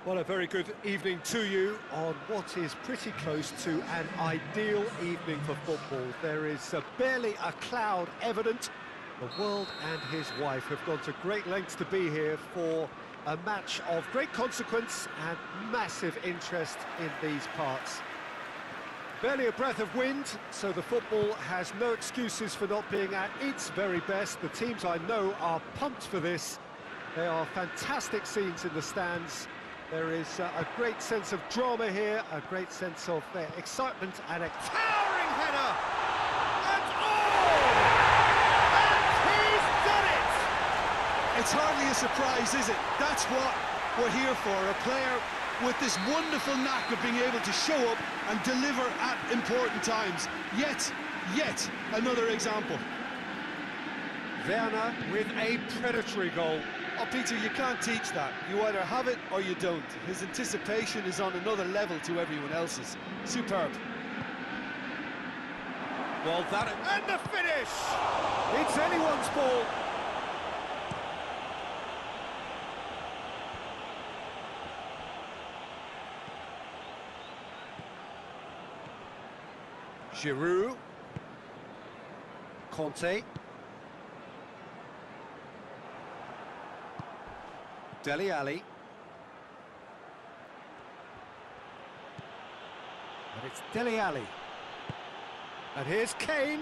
Well, a very good evening to you on what is pretty close to an ideal evening for football. There is barely a cloud evident. The world and his wife have gone to great lengths to be here for a match of great consequence and massive interest in these parts. Barely a breath of wind, so the football has no excuses for not being at its very best. The teams I know are pumped for this. There are fantastic scenes in the stands. There is a great sense of drama here, a great sense of excitement, and a towering header! And he's done it! It's hardly a surprise, is it? That's what we're here for, a player with this wonderful knack of being able to show up and deliver at important times. Yet another example. Werner with a predatory goal. Oh, Peter, you can't teach that. You either have it or you don't. His anticipation is on another level to everyone else's. Superb. Well, and the finish! It's anyone's ball. Giroud. Conte. Dele Alli. And it's Dele Alli. And here's Kane.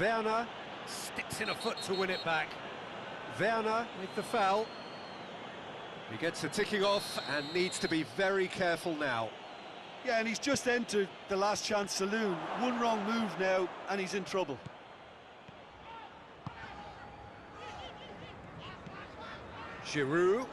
Werner sticks in a foot to win it back. Werner with the foul. He gets a ticking off and needs to be very careful now. Yeah, and he's just entered the last chance saloon. One wrong move now, and he's in trouble. Giroud.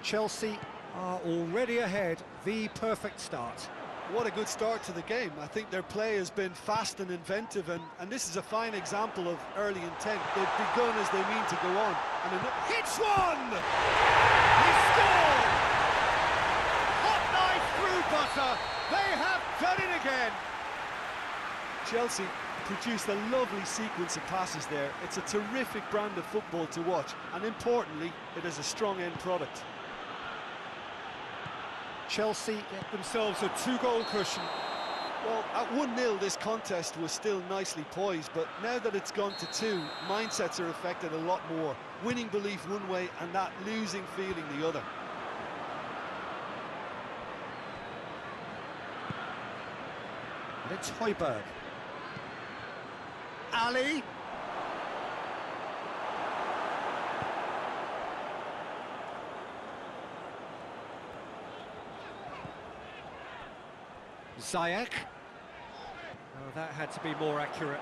Chelsea are already ahead, the perfect start. What a good start to the game. I think their play has been fast and inventive, and this is a fine example of early intent. They've begun as they mean to go on. And hits one! He scored! Hot knife through butter. They have done it again. Chelsea produced a lovely sequence of passes there. It's a terrific brand of football to watch, and importantly, it is a strong end product. Chelsea get themselves a two-goal cushion. Well, at 1-0 this contest was still nicely poised, but now that it's gone to 2, mindsets are affected a lot more. Winning belief one way and that losing feeling the other. And it's Højbjerg. Ali. Ziyech. Oh, that had to be more accurate.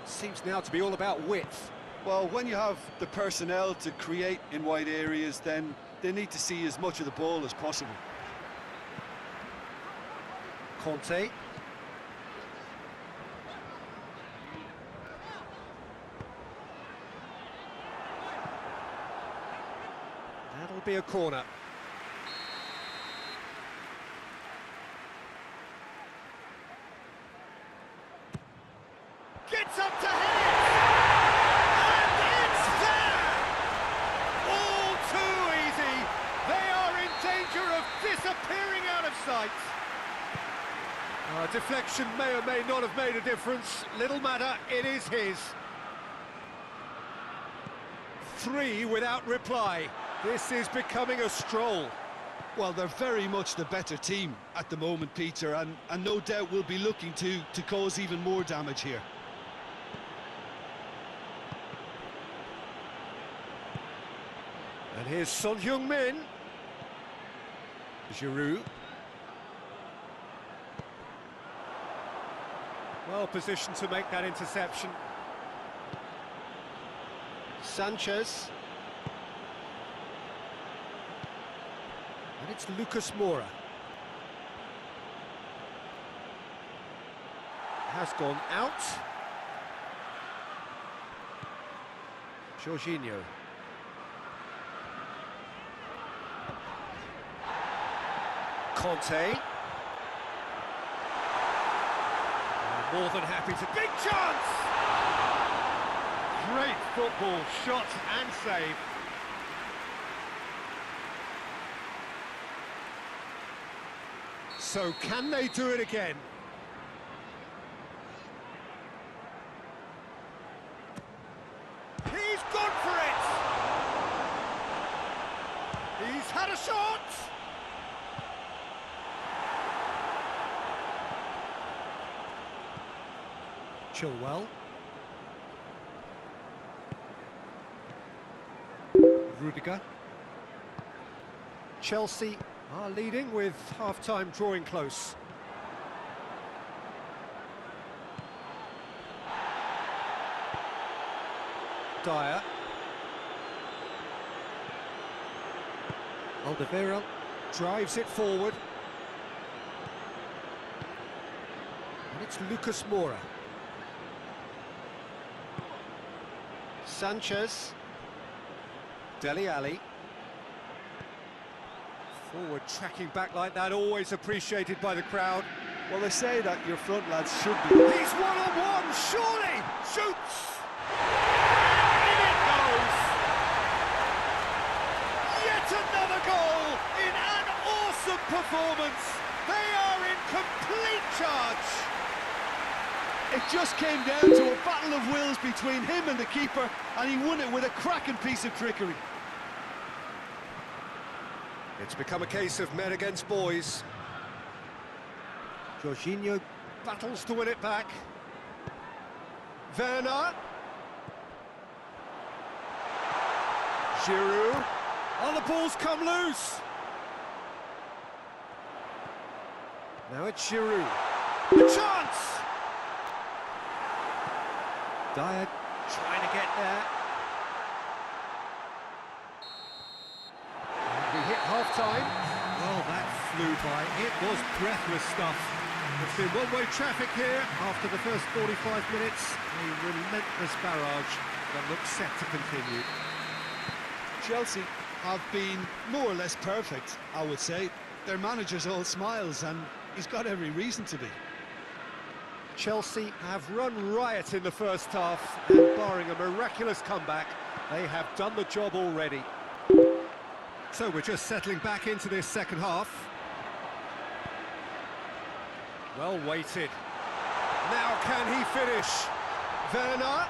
Seems now to be all about width. Well, when you have the personnel to create in wide areas, then they need to see as much of the ball as possible. Conte. That'll be a corner. Gets up to hit it! And it's there! All too easy! They are in danger of disappearing out of sight. Deflection may or may not have made a difference. Little matter, it is his. 3 without reply. This is becoming a stroll. Well, they're very much the better team at the moment, Peter, and no doubt will be looking to cause even more damage here. And here's Son Heung-min. Giroud. Well positioned to make that interception. Sanchez. And it's Lucas Moura. Has gone out. Jorginho. Conte. And More than happy to... Big chance! Great football, shot and save. So can they do it again? He's gone for it! He's had a shot! Chilwell. Rudiger. Chelsea are leading with half-time drawing close. Dyer. Alderweireld drives it forward. And it's Lucas Moura. Sanchez. Dele Alli. Forward tracking back like that, always appreciated by the crowd. Well, they say that your front lads should be. He's one-on-one, surely! Shoots! In it goes! Yet another goal in an awesome performance! They are in complete charge! It just came down to a battle of wills between him and the keeper, and he won it with a cracking piece of trickery. It's become a case of men against boys. Jorginho battles to win it back. Werner. Giroud. Oh, the ball's come loose. Now it's Giroud. The chance! Dyer trying to get there. We hit half-time. Well, that flew by. It was breathless stuff. It's been one-way traffic here after the first 45 minutes. A relentless barrage that looks set to continue. Chelsea have been more or less perfect, I would say. Their manager's all smiles, and he's got every reason to be. Chelsea have run riot in the first half, and barring a miraculous comeback, they have done the job already. So we're just settling back into this second half. Well weighted. Now can he finish? Werner.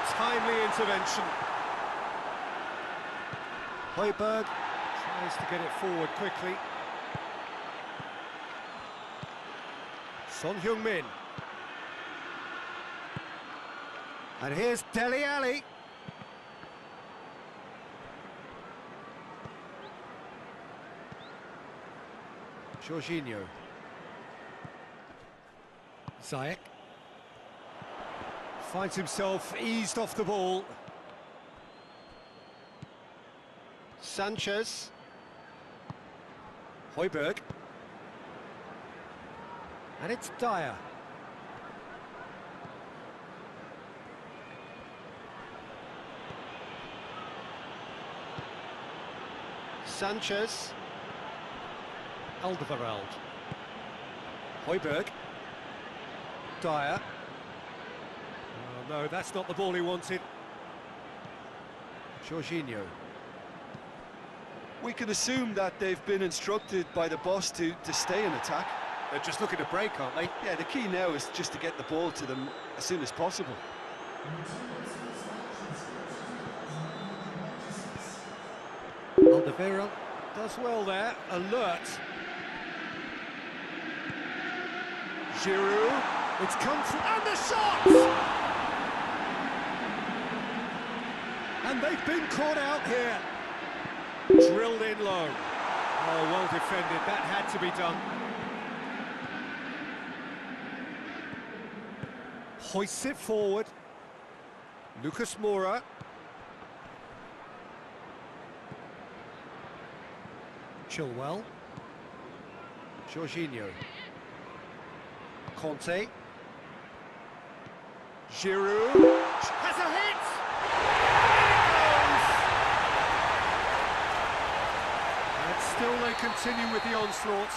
Timely intervention. Højbjerg tries to get it forward quickly. Son Heung-min. And here's Dele Alli. Jorginho. Ziyech. Finds himself eased off the ball. Sanchez. Højbjerg. And it's Dyer. Sanchez. Alderweireld. Højbjerg. Dyer. Oh no, that's not the ball he wanted. Jorginho. We can assume that they've been instructed by the boss to stay in attack. They're just looking to break, aren't they? Yeah, the key now is just to get the ball to them as soon as possible. Alderweireld does well there, alert. Giroud, it's come through, and the shot! And they've been caught out here. Drilled in low. Oh, well defended, that had to be done. Hoists it forward. Lucas Moura. Chilwell. Jorginho. Conte. Giroud. Has a hit! And still they continue with the onslaught.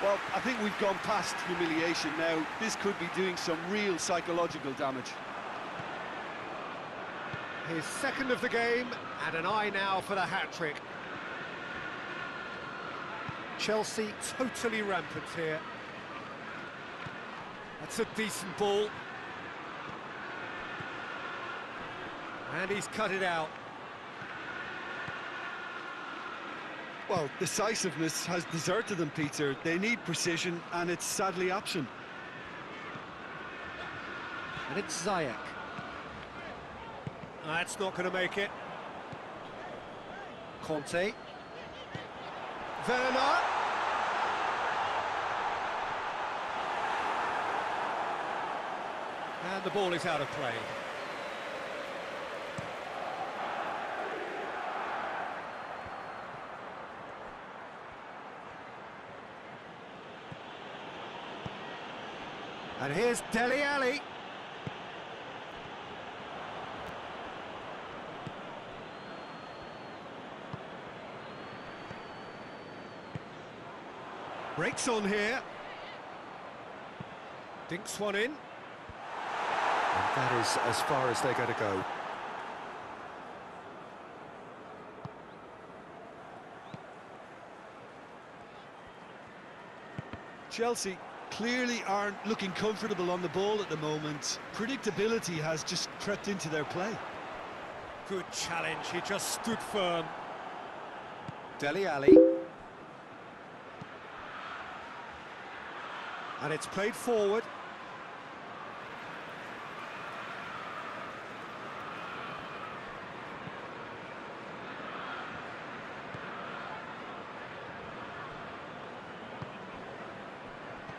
Well, I think we've gone past humiliation now. This could be doing some real psychological damage. His second of the game, and an eye now for the hat-trick. Chelsea totally rampant here. That's a decent ball. And he's cut it out. Well, decisiveness has deserted them, Peter. They need precision, and it's sadly absent. And it's Ziyech. That's not going to make it. Conte. Werner. And the ball is out of play. And here's Dele Alli. Breaks on here. Dinks one in. And that is as far as they're going to go. Chelsea clearly aren't looking comfortable on the ball at the moment. Predictability has just crept into their play. Good challenge, he just stood firm. Dele Alli. And it's played forward.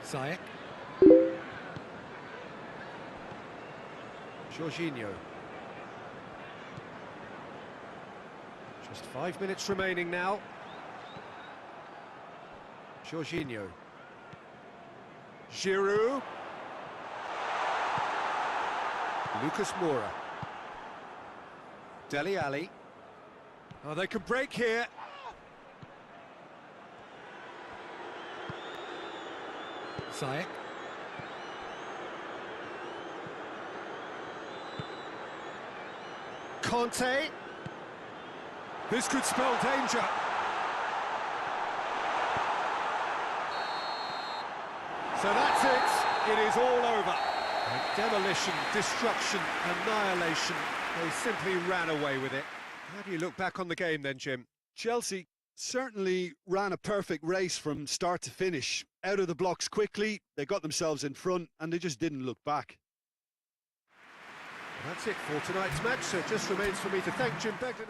Ziyech. Jorginho. Just 5 minutes remaining now. Jorginho. Giroud. Lucas Moura. Dele Alli. Oh, they could break here. Ziyech. Conte. This could spell danger. So that's it. It is all over. Demolition, destruction, annihilation. They simply ran away with it. How do you look back on the game then, Jim? Chelsea certainly ran a perfect race from start to finish. Out of the blocks quickly, they got themselves in front, and they just didn't look back. That's it for tonight's match, so it just remains for me to thank Jim Beglin.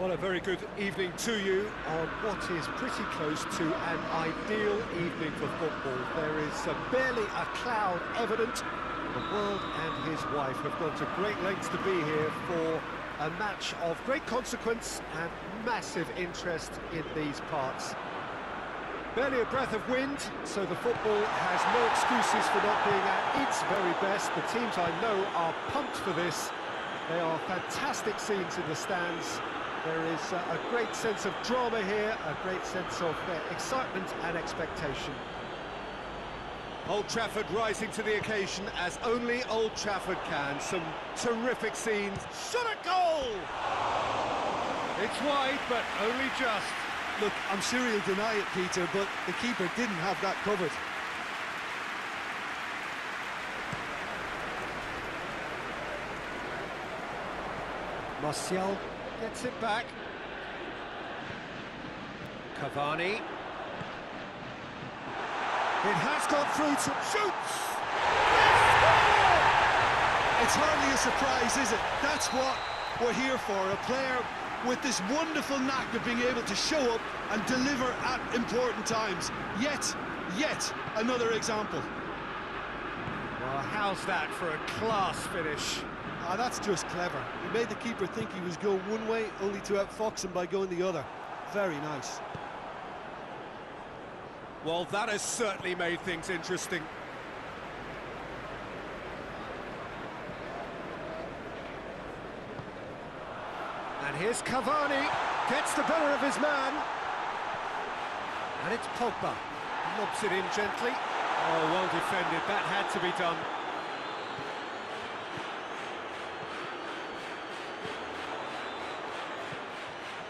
Well, a very good evening to you on what is pretty close to an ideal evening for football. There is barely a cloud evident. The world and his wife have gone to great lengths to be here for a match of great consequence and massive interest in these parts. Barely a breath of wind, so the football has no excuses for not being at its very best. The teams I know are pumped for this. They are fantastic scenes in the stands. There is a great sense of drama here, a great sense of excitement and expectation. Old Trafford rising to the occasion as only Old Trafford can. Some terrific scenes. Shot a goal! It's wide, but only just. Look, I'm sure he'll deny it, Peter, but the keeper didn't have that covered. Martial gets it back. Cavani. It has got through to shoots! It's hardly a surprise, is it? That's what we're here for, a player with this wonderful knack of being able to show up and deliver at important times. Yet another example. Well, how's that for a class finish? Ah, that's just clever. He made the keeper think he was going one way, only to outfox him by going the other. Very nice. Well, that has certainly made things interesting. And here's Cavani, gets the better of his man. And it's Pogba, lobs it in gently. Oh, well defended, that had to be done.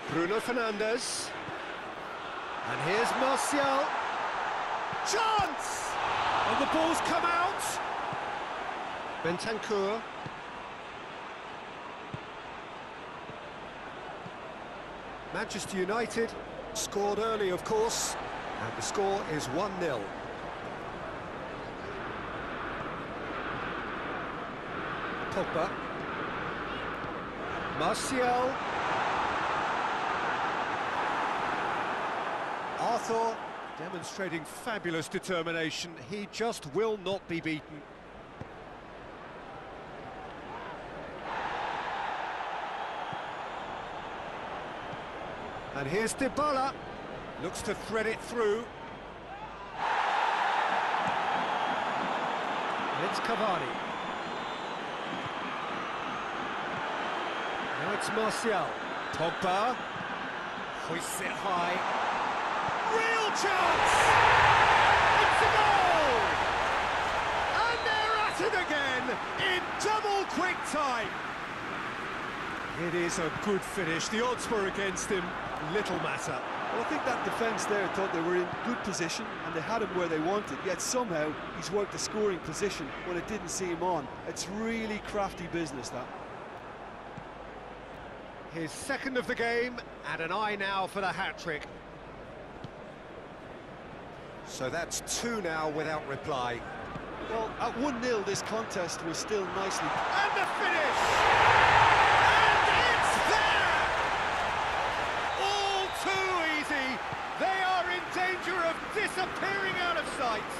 Bruno Fernandes. And here's Martial. Chance! And the ball's come out. Bentancur. Manchester United scored early, of course, and the score is 1-0. Pogba. Martial. Arthur demonstrating fabulous determination. He just will not be beaten. And here's Dybala, looks to thread it through. And it's Cavani. Now it's Martial. Pogba, hoists it high. Real chance! It's a goal! And they're at it again in double quick time. It is a good finish. The odds were against him. Little matter. Well, I think that defence there thought they were in good position and they had him where they wanted, yet somehow he's worked a scoring position when it didn't see him on. It's really crafty business, that. His second of the game, and an eye now for the hat-trick. So that's 2 now without reply. Well, at 1-0 this contest was still nicely... And the finish! And it's there! All too easy! They are in danger of disappearing out of sight.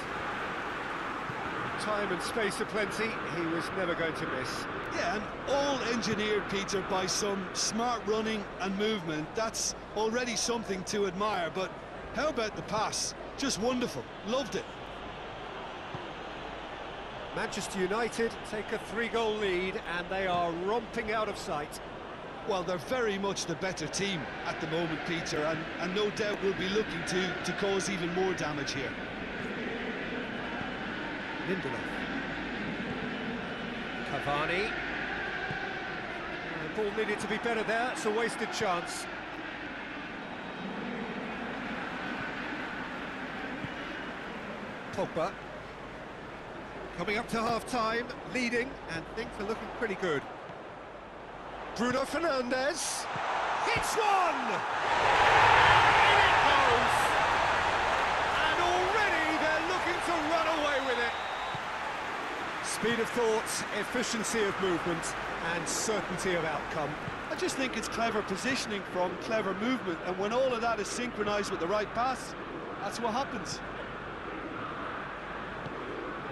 Time and space aplenty, he was never going to miss. Yeah, and all engineered, Peter, by some smart running and movement. That's already something to admire, but how about the pass? Just wonderful. Loved it. Manchester United take a 3-goal lead and they are romping out of sight. Well, they're very much the better team at the moment, Peter, and no doubt will be looking to cause even more damage here. Lindelof. Cavani. The ball needed to be better there. It's a wasted chance. Pogba. Coming up to half-time, leading, and things are looking pretty good. Bruno Fernandes. Hits one! In it goes! And already they're looking to run away with it. Speed of thought, efficiency of movement, and certainty of outcome. I just think it's clever positioning from clever movement, and when all of that is synchronised with the right pass, that's what happens.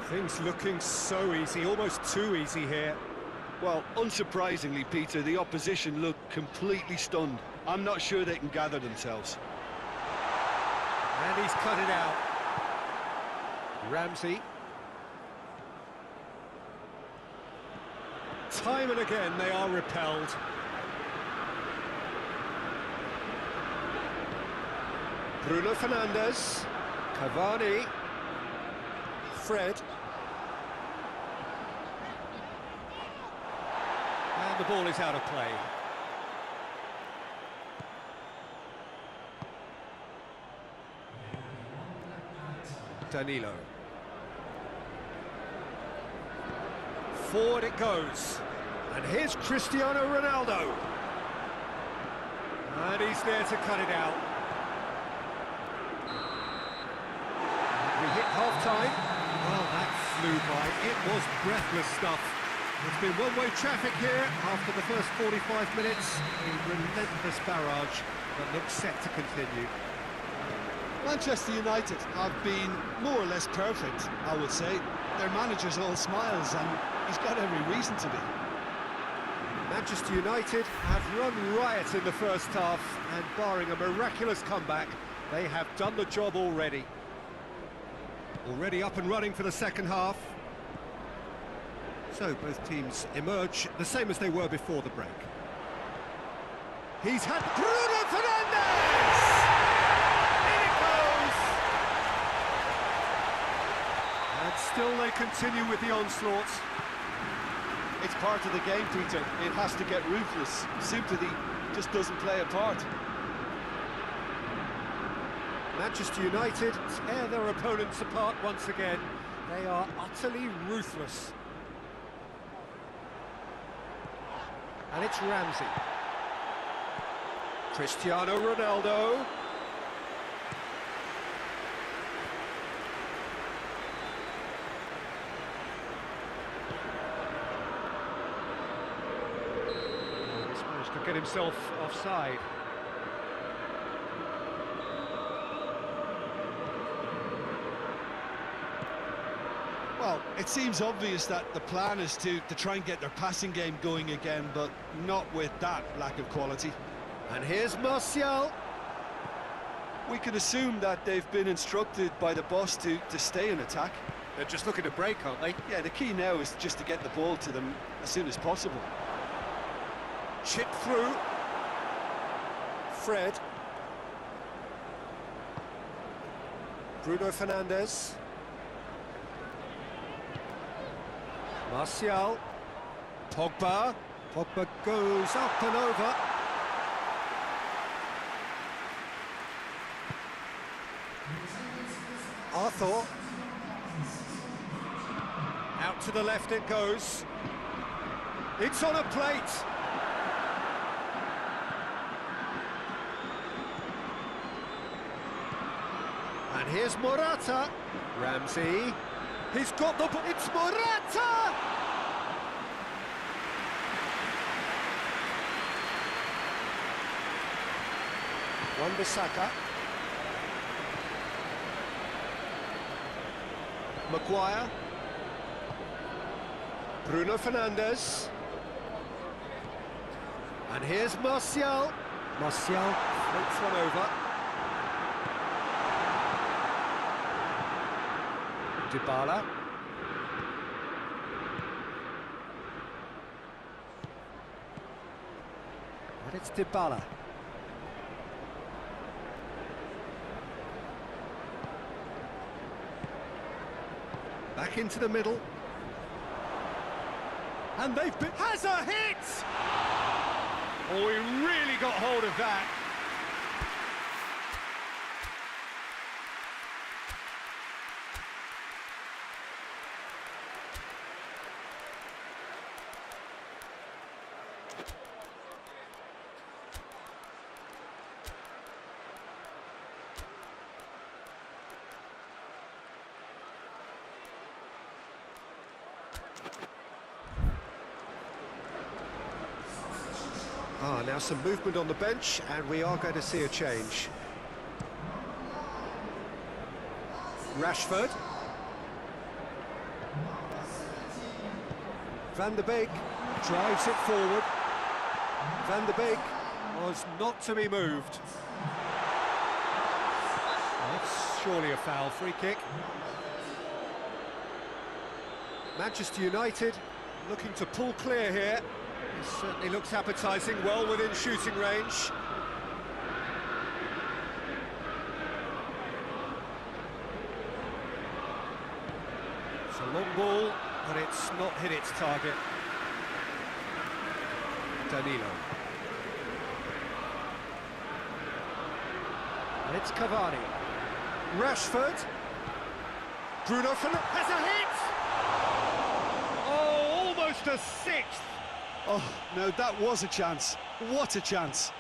Things looking so easy, almost too easy here. Well, unsurprisingly, Peter, the opposition look completely stunned. I'm not sure they can gather themselves. And he's cut it out. Ramsey. Time and again they are repelled. Bruno Fernandes. Cavani. Fred. And the ball is out of play. Danilo. Forward it goes. And here's Cristiano Ronaldo. And he's there to cut it out. We hit half-time. Well, that flew by. It was breathless stuff. It's been one-way traffic here after the first 45 minutes. A relentless barrage that looks set to continue. Manchester United have been more or less perfect, I would say. Their manager's all smiles, and he's got every reason to be. Manchester United have run riot in the first half, and barring a miraculous comeback, they have done the job already. Already up and running for the second half. So both teams emerge the same as they were before the break. He's had Bruno Fernandes! In it goes! And still they continue with the onslaught. It's part of the game, Peter. It has to get ruthless. Sympathy just doesn't play a part. Manchester United tear their opponents apart once again. They are utterly ruthless. And it's Ramsey. Cristiano Ronaldo. He's managed to get himself offside. Well, it seems obvious that the plan is to try and get their passing game going again, but not with that lack of quality. And here's Martial. We can assume that they've been instructed by the boss to stay in attack. They're just looking to break, aren't they? Yeah, the key now is just to get the ball to them as soon as possible. Chip through. Fred. Bruno Fernandes. Martial. Pogba. Pogba goes up and over. Arthur. Out to the left it goes. It's on a plate. And here's Morata. Ramsey. He's got the... It's Morata! Wan-Bissaka. Maguire. Bruno Fernandes. And here's Martial. Martial floats one over. Dybala. And it's Dybala. Back into the middle. And they've been... Has a hit! Oh, he really got hold of that. Now some movement on the bench, and we are going to see a change. Rashford. Van der Beek drives it forward. Van der Beek was not to be moved. That's surely a foul, free kick. Manchester United looking to pull clear here. It certainly looks appetising, well within shooting range. It's a long ball, but it's not hit its target. Danilo. And it's Cavani. Rashford. Bruno Fernandes has a hit! Oh, almost a sixth! Oh, no, that was a chance. What a chance.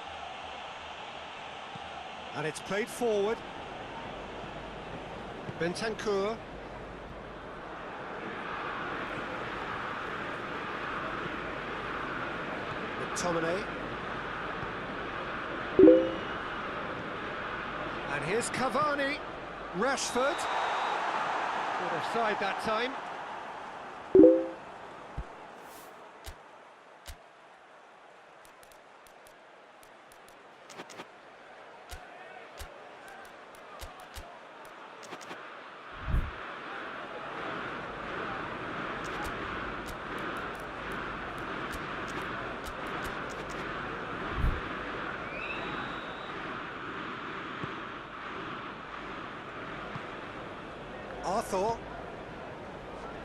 And it's played forward. Bentancur. McTominay. And here's Cavani. Rashford. Good offside that time. Arthur.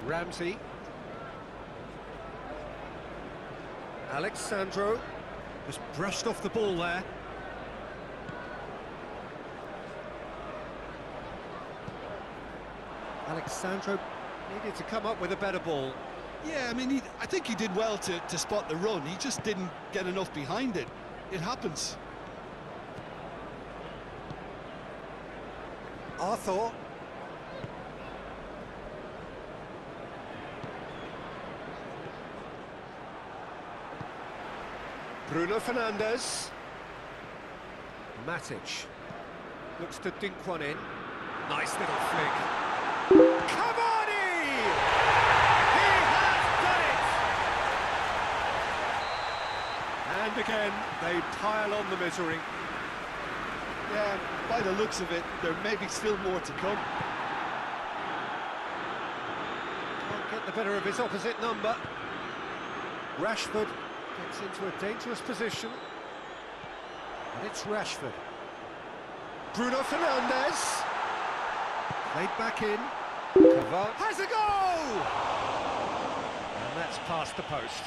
Ramsey. Alexandro just brushed off the ball there. Alexandro needed to come up with a better ball. Yeah, I mean, I think he did well to spot the run. He just didn't get enough behind it. It happens. Arthur. Bruno Fernandes. Matic looks to dink one in. Nice little flick. Cavani! He has done it! And again, they pile on the misery. Yeah, by the looks of it, there may be still more to come. Can't get the better of his opposite number. Rashford gets into a dangerous position. And it's Rashford. Bruno Fernandes. Played back in. Cavani has a goal! And that's past the post.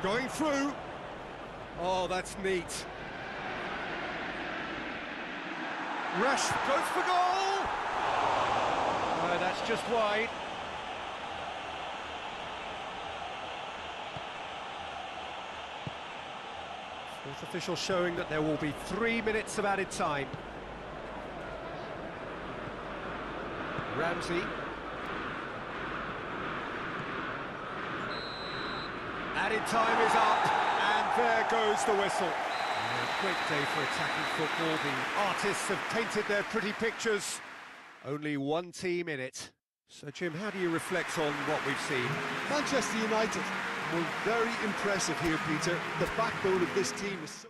Going through. Oh, that's neat. Rush goes for goal! That's just wide. Fourth official showing that there will be 3 minutes of added time. Ramsey. Added time is up, and there goes the whistle. A great day for attacking football. The artists have painted their pretty pictures. Only one team in it. So, Jim, how do you reflect on what we've seen? Manchester United were very impressive here, Peter. The backbone of this team is so...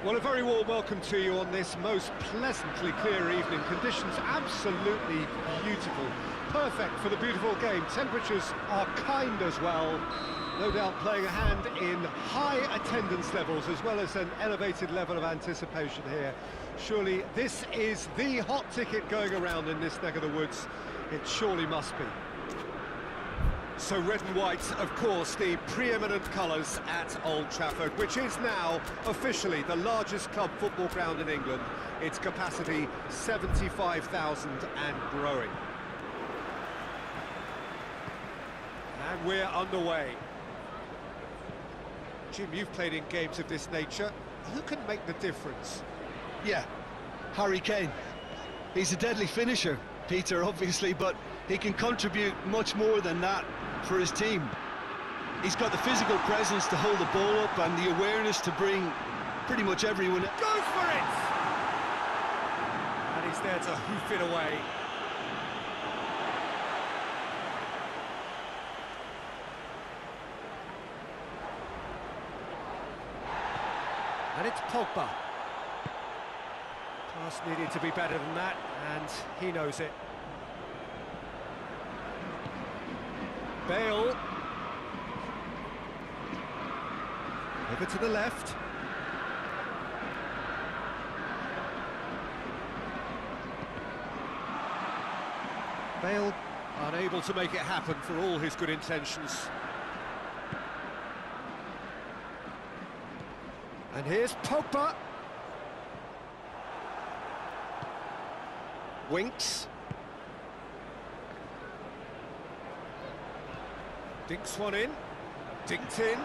Well, a very warm welcome to you on this most pleasantly clear evening. Conditions absolutely beautiful. Perfect for the beautiful game. Temperatures are kind as well. No doubt playing a hand in high attendance levels as well as an elevated level of anticipation here. Surely this is the hot ticket going around in this neck of the woods. It surely must be. So red and white, of course, the preeminent colours at Old Trafford, which is now officially the largest club football ground in England. Its capacity 75,000 and growing. And we're underway. Jim, you've played in games of this nature. Who can make the difference? Yeah, Harry Kane. He's a deadly finisher, Peter, obviously, but he can contribute much more than that for his team. He's got the physical presence to hold the ball up and the awareness to bring pretty much everyone. Goes for it! And he's there to hoof it away. And it's Pogba. Pass needed to be better than that, and he knows it. Bale. Over to the left. Bale unable to make it happen for all his good intentions. And here's Pogba. Winks. Dinks one in. Dinked in.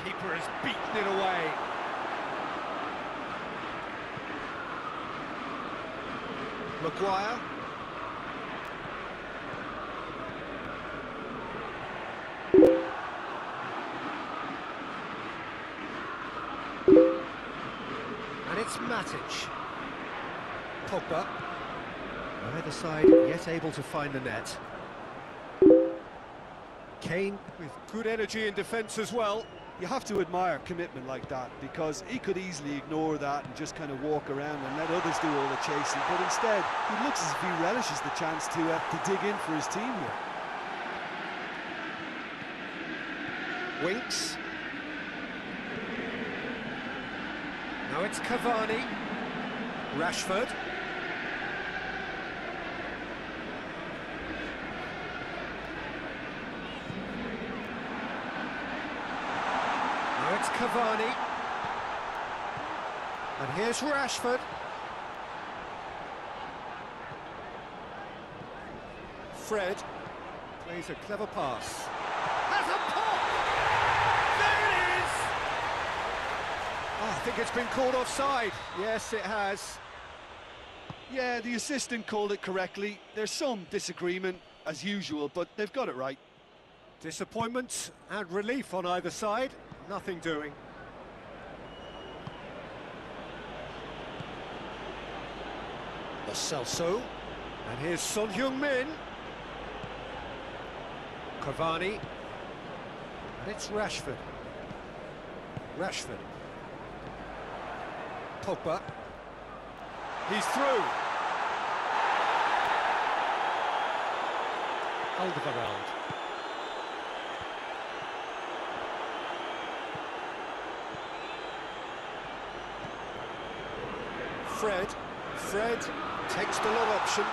Keeper has beaten it away. Maguire. And it's Matic. Pogba. Either side yet able to find the net. Kane with good energy in defence as well. You have to admire commitment like that, because he could easily ignore that and just kind of walk around and let others do all the chasing, but instead he looks as if he relishes the chance to dig in for his team here. Winks. Now it's Cavani. Rashford. It's Cavani. And here's Rashford. Fred plays a clever pass. Has a pop! There it is! Oh, I think it's been called offside. Yes, it has. Yeah, the assistant called it correctly. There's some disagreement, as usual, but they've got it right. Disappointment and relief on either side. Nothing doing. Lo Celso. And here's Son Heung-min. Cavani. And it's Rashford. Rashford. Pogba. He's through. Alderweireld. Fred takes the long option.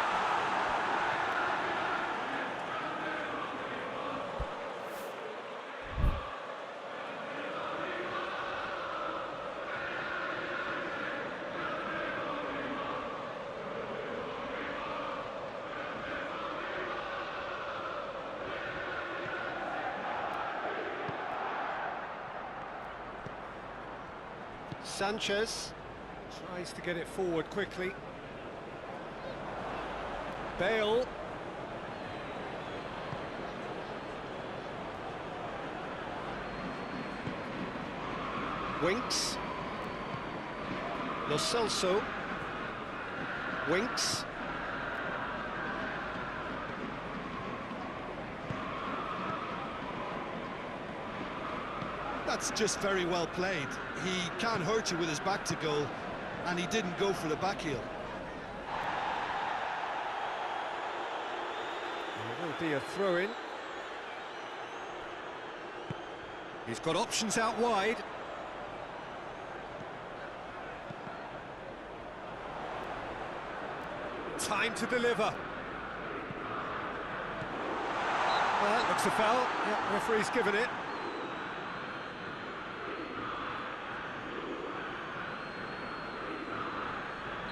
Sanchez tries to get it forward quickly. Bale. Winks. Lo Celso. Winks. That's just very well played. He can't hurt you with his back to goal, and he didn't go for the back heel. It will be a throw-in. He's got options out wide. Time to deliver. Well, that looks a foul. Yep, referee's given it.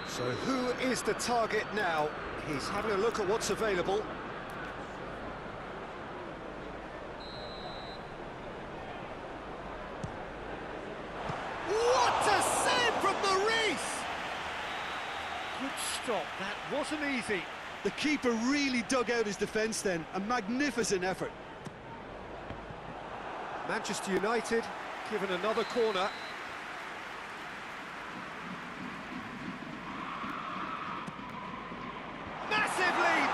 So who is the target now? He's having a look at what's available. What a save from Maurice! Good stop, that wasn't easy. The keeper really dug out his defence then. A magnificent effort. Manchester United given another corner. Massive lead!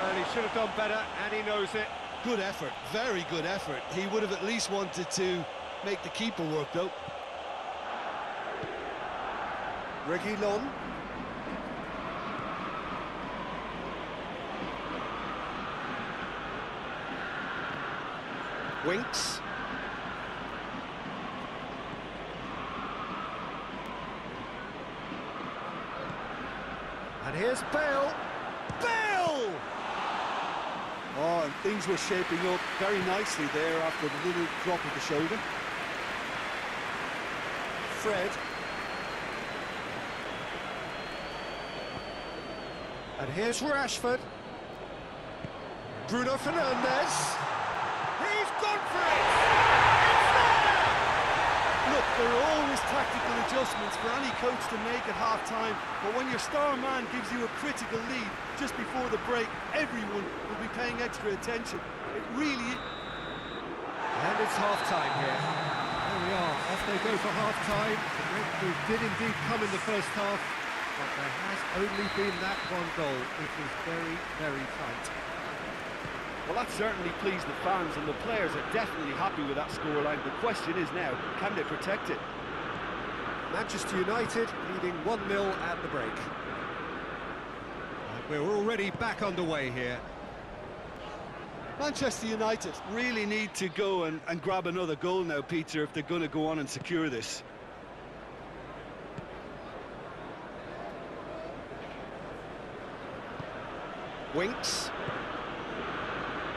Well, he should have done better, and he knows it. Good effort, very good effort. He would have at least wanted to make the keeper work, though. Reguilon. Winks. And here's Bale. Bale! Oh, and things were shaping up very nicely there after the little drop of the shoulder. Fred. And here's Rashford. Bruno Fernandes. He's gone for it! It's there! Look, there are always tactical adjustments for any coach to make at half-time, but when your star man gives you a critical lead just before the break, everyone will be paying extra attention. It really is. And it's half-time here. There we are, off they go for half-time. The breakthrough did indeed come in the first half, but there has only been that one goal. It was very, very tight. Well, that certainly pleased the fans, and the players are definitely happy with that scoreline. The question is now, can they protect it? Manchester United leading 1-0 at the break. And we're already back underway here. Manchester United really need to go and grab another goal now, Peter, if they're going to go on and secure this. Winks.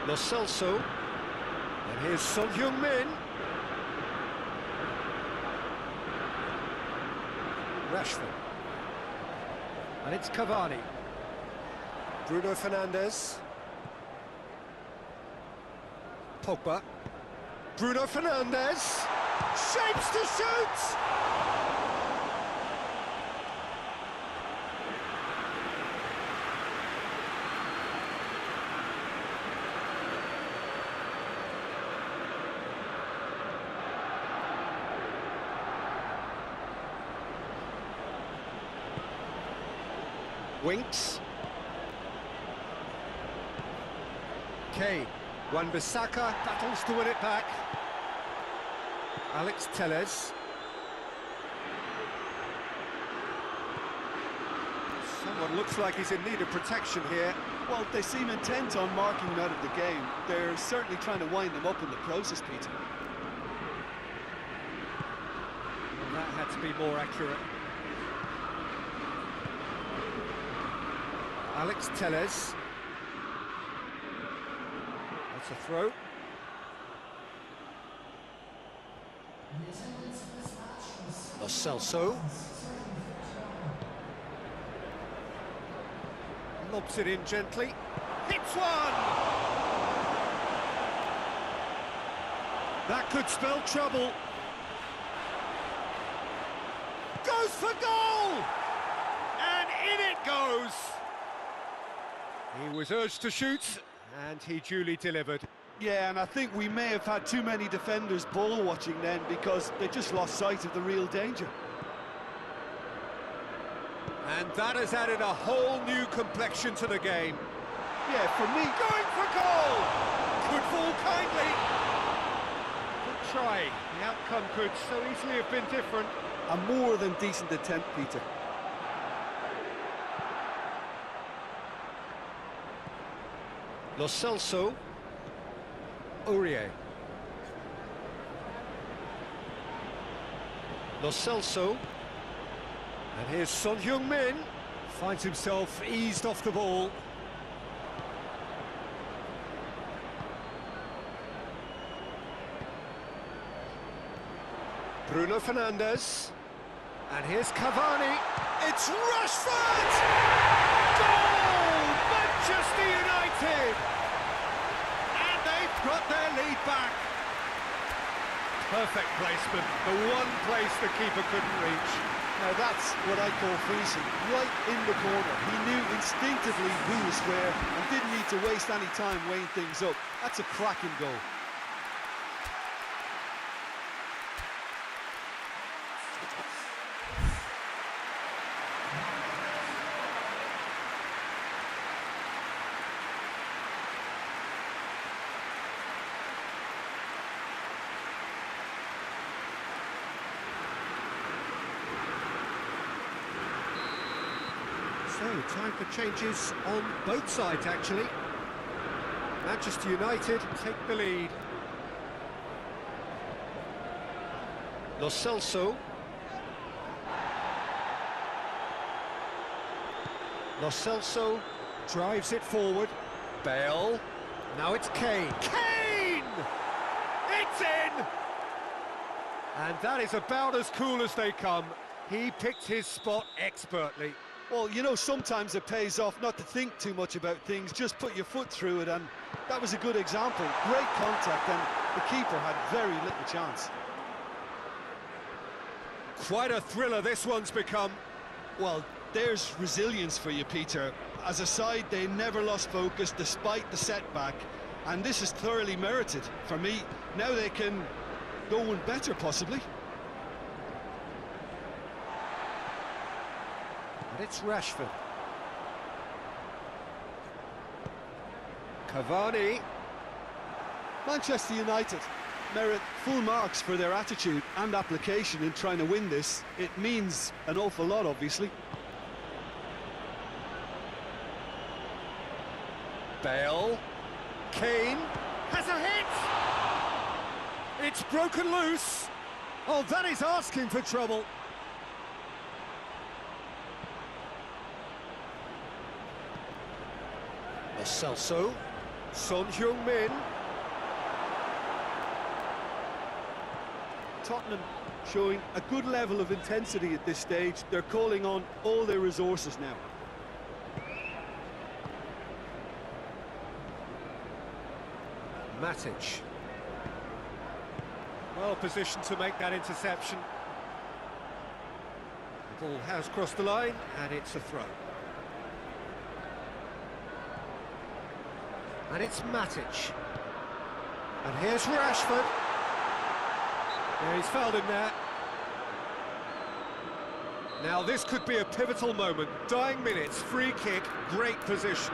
Lo Celso. And here's Son Heung-min. Rashford. And it's Cavani. Bruno Fernandes. Pogba. Bruno Fernandes. Shapes to shoot! Winks. Kane. Wan-Bissaka battles to win it back. Alex Telles. Someone looks like he's in need of protection here. Well, they seem intent on marking him out of the game. They're certainly trying to wind him up in the process, Peter. Well, that had to be more accurate. Alex Telles. That's a throw. Lo Celso. Lobs it in gently. Hits one! That could spell trouble. Goes for goal! And in it goes! He was urged to shoot, and he duly delivered. Yeah, and I think we may have had too many defenders ball watching then because they just lost sight of the real danger. And that has added a whole new complexion to the game. Yeah, for me, Going for goal! Could fall kindly. try. The outcome could so easily have been different. A more than decent attempt, Peter. Lo Celso. Aurier. Lo Celso. And here's Son Heung-min. Finds himself eased off the ball. Bruno Fernandes. And here's Cavani. It's Rashford! Goal! Manchester United! And they've got their lead back. Perfect placement, the one place the keeper couldn't reach. Now that's what I call freezing, right in the corner. He knew instinctively who was where and didn't need to waste any time weighing things up. That's a cracking goal. So, time for changes on both sides, actually. Manchester United take the lead. Lo Celso. Lo Celso drives it forward. Bale. Now it's Kane. Kane! It's in! And that is about as cool as they come. He picked his spot expertly. Well, you know, sometimes it pays off not to think too much about things, just put your foot through it, and that was a good example. Great contact, and the keeper had very little chance. Quite a thriller this one's become. Well, there's resilience for you, Peter. As a side, they never lost focus despite the setback, and this is thoroughly merited. For me, now they can go one better, possibly. And it's Rashford. Cavani. Manchester United merit full marks for their attitude and application in trying to win this. It means an awful lot, obviously. Bale. Kane has a hit! It's broken loose. Oh, that is asking for trouble. Lo Celso. Son Heung-min. Tottenham showing a good level of intensity at this stage. They're calling on all their resources now. Matic. Well positioned to make that interception. The ball has crossed the line, and it's a throw. And it's Matic. And here's Rashford. Yeah, he's fouled him there. Now this could be a pivotal moment. Dying minutes, free kick, great position.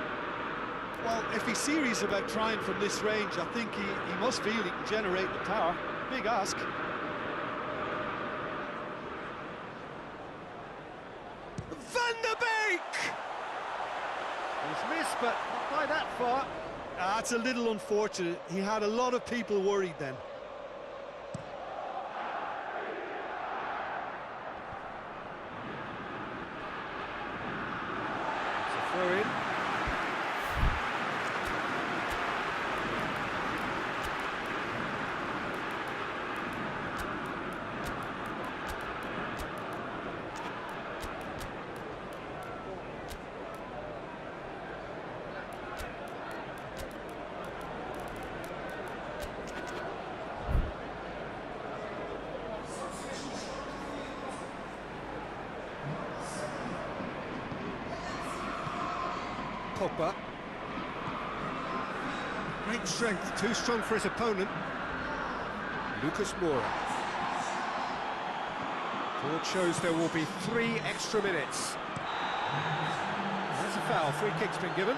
Well, if he's serious about trying from this range, I think he must feel he can generate the power. Big ask. Van der Beek! He's missed, but not by that far. That's a little unfortunate. He had a lot of people worried then. It's a throw in. Pogba. Great strength, too strong for his opponent. Lucas Moura. Board shows there will be 3 extra minutes. That's a foul, free kick's been given.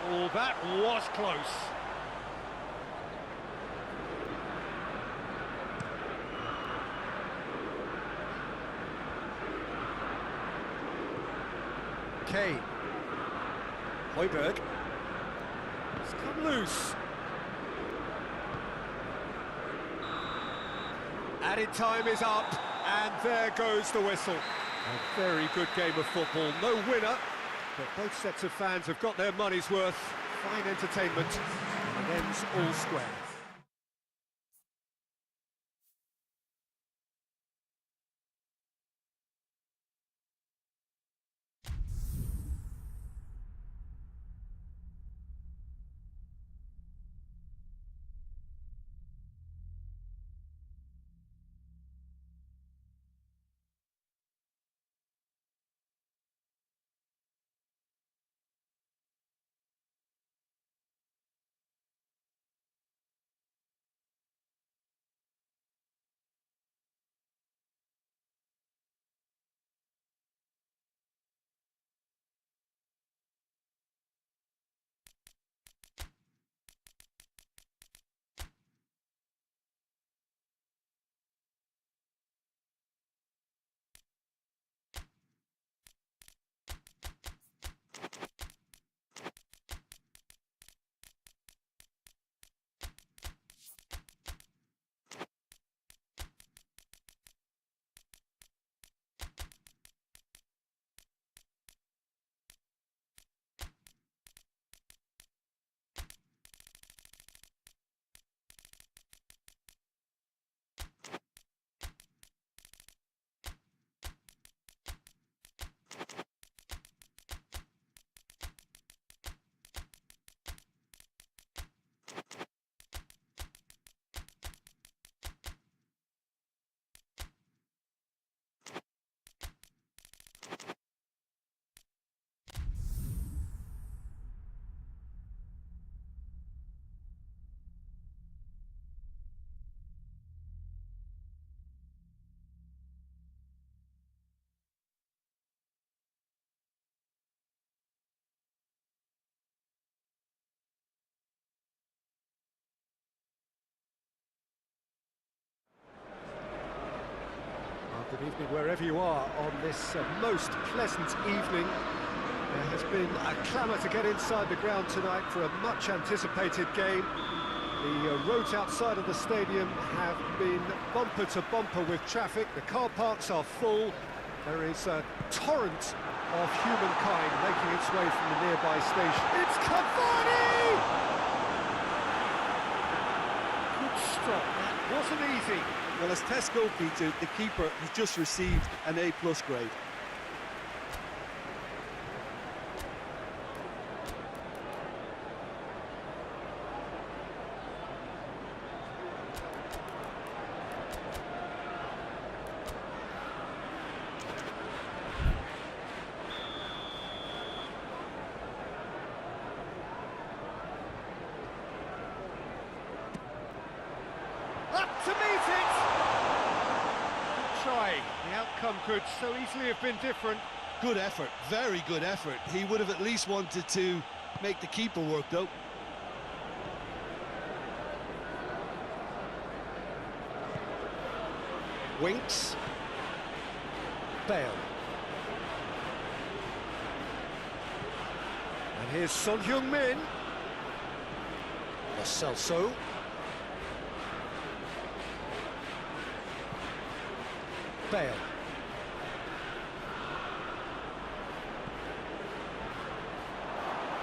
Oh, that was close. Kane. Højbjerg. It's come loose. Added time is up, and there goes the whistle. A very good game of football. No winner, but both sets of fans have got their money's worth. Fine entertainment, and ends all square. Good evening wherever you are on this most pleasant evening. There has been a clamour to get inside the ground tonight for a much anticipated game. The roads outside of the stadium have been bumper to bumper with traffic. The car parks are full. There is a torrent of humankind making its way from the nearby station. It's Cavani! Good stop. That wasn't easy. Well, as Tesco featured, the keeper has just received an A+ grade. Up to meet it! Good try. The outcome could so easily have been different. Good effort, very good effort. He would have at least wanted to make the keeper work, though. Winks. Bale. And here's Son Heung-min. Lo Celso. Bale.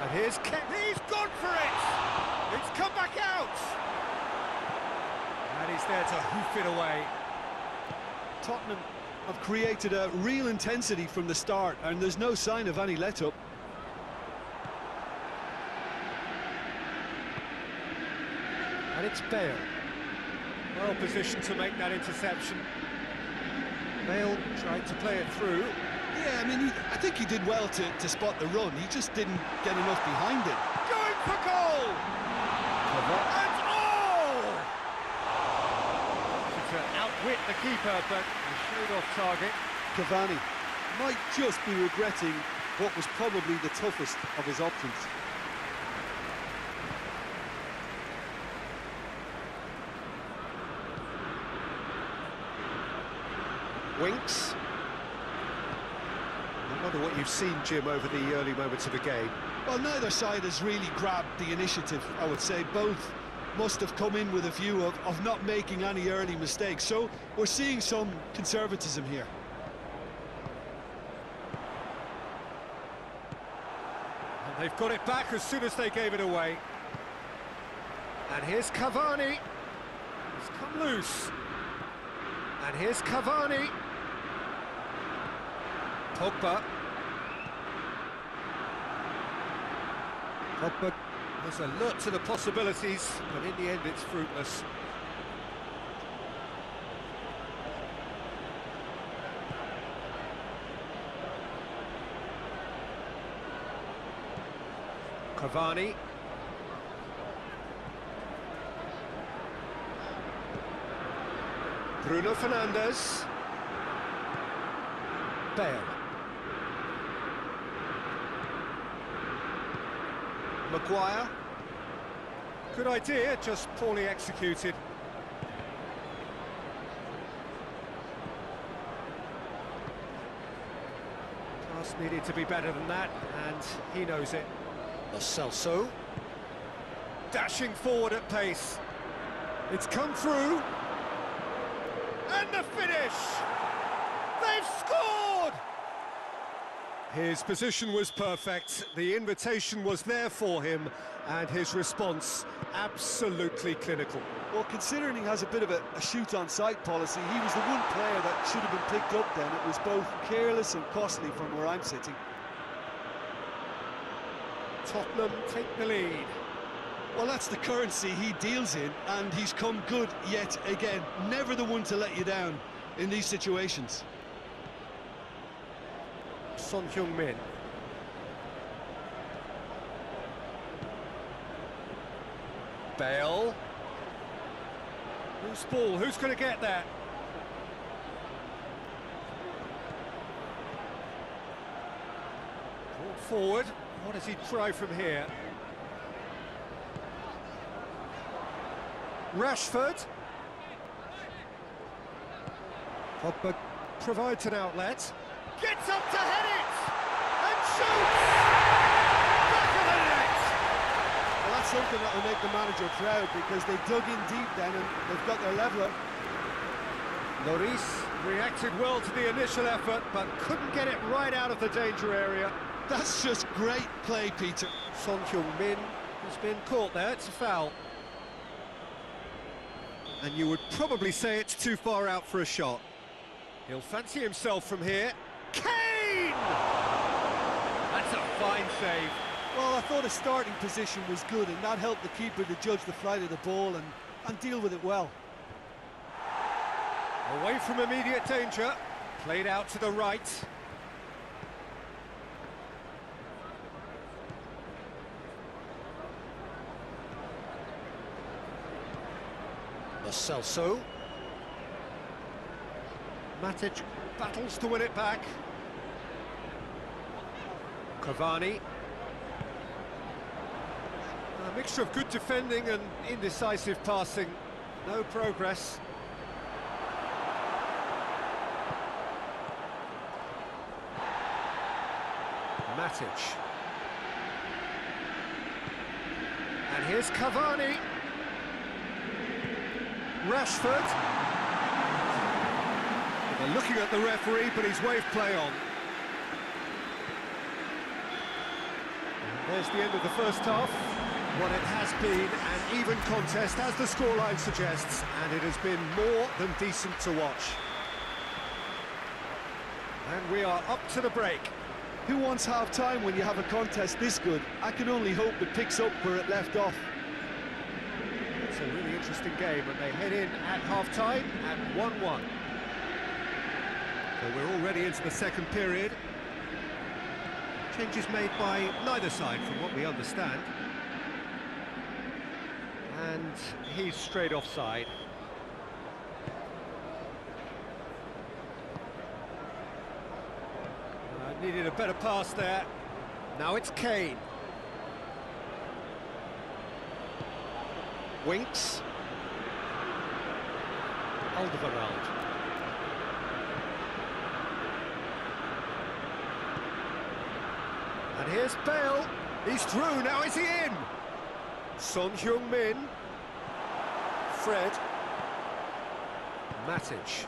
And here's Kane. He's gone for it! It's come back out! And he's there to hoof it away. Tottenham have created a real intensity from the start, and there's no sign of any let-up. And it's Bale. Well positioned to make that interception. Bale tried to play it through. Yeah, I mean, I think he did well to spot the run. He just didn't get enough behind it. Going for goal! And oh! To outwit the keeper, but he showed off target. Cavani might just be regretting what was probably the toughest of his options. Winks. I wonder what you've seen, Jim, over the early moments of the game. Well, neither side has really grabbed the initiative, I would say. Both must have come in with a view of not making any early mistakes. So we're seeing some conservatism here. And they've got it back as soon as they gave it away. And here's Cavani. He's come loose. And here's Cavani. Pogba. Pogba was alert to the possibilities, but in the end it's fruitless. Cavani. Bruno Fernandes. Bale. Maguire. Good idea, just poorly executed. Pass needed to be better than that, and he knows it. Lo Celso. Dashing forward at pace. It's come through. And the finish! They've scored! His position was perfect, the invitation was there for him, and his response absolutely clinical. Well, considering he has a bit of a shoot-on-sight policy, he was the one player that should have been picked up then. It was both careless and costly from where I'm sitting. Tottenham take the lead. Well, that's the currency he deals in, and he's come good yet again. Never the one to let you down in these situations. Son Heung-min. Bale. Loose ball, who's going to get that? Brought forward, what does he try from here? Rashford. Pogba provides an outlet. Gets up to head it! And shoots! Back of the net! Well, that's something that will make the manager proud, because they dug in deep then and they've got their leveller. Lloris reacted well to the initial effort, but couldn't get it right out of the danger area. That's just great play, Peter. Son Heung-min has been caught there, it's a foul. And you would probably say it's too far out for a shot. He'll fancy himself from here. Kane! That's a fine save. Well, I thought his starting position was good, and that helped the keeper to judge the flight of the ball and deal with it well. Away from immediate danger. Played out to the right. Lo Celso. Matic battles to win it back. Cavani. A mixture of good defending and indecisive passing. No progress. Matic. And here's Cavani. Rashford. They're looking at the referee, but he's waved play on. And there's the end of the first half. What it has been an even contest, as the scoreline suggests, and it has been more than decent to watch. And we are up to the break. Who wants half-time when you have a contest this good? I can only hope it picks up where it left off. It's a really interesting game, and they head in at half-time at 1-1. So we're already into the second period. Changes made by neither side, from what we understand. And he's straight offside. Needed a better pass there. Now it's Kane. Winks. Alderweireld. And here's Bale. He's through, now is he in? Son Heung-min. Fred. Matic.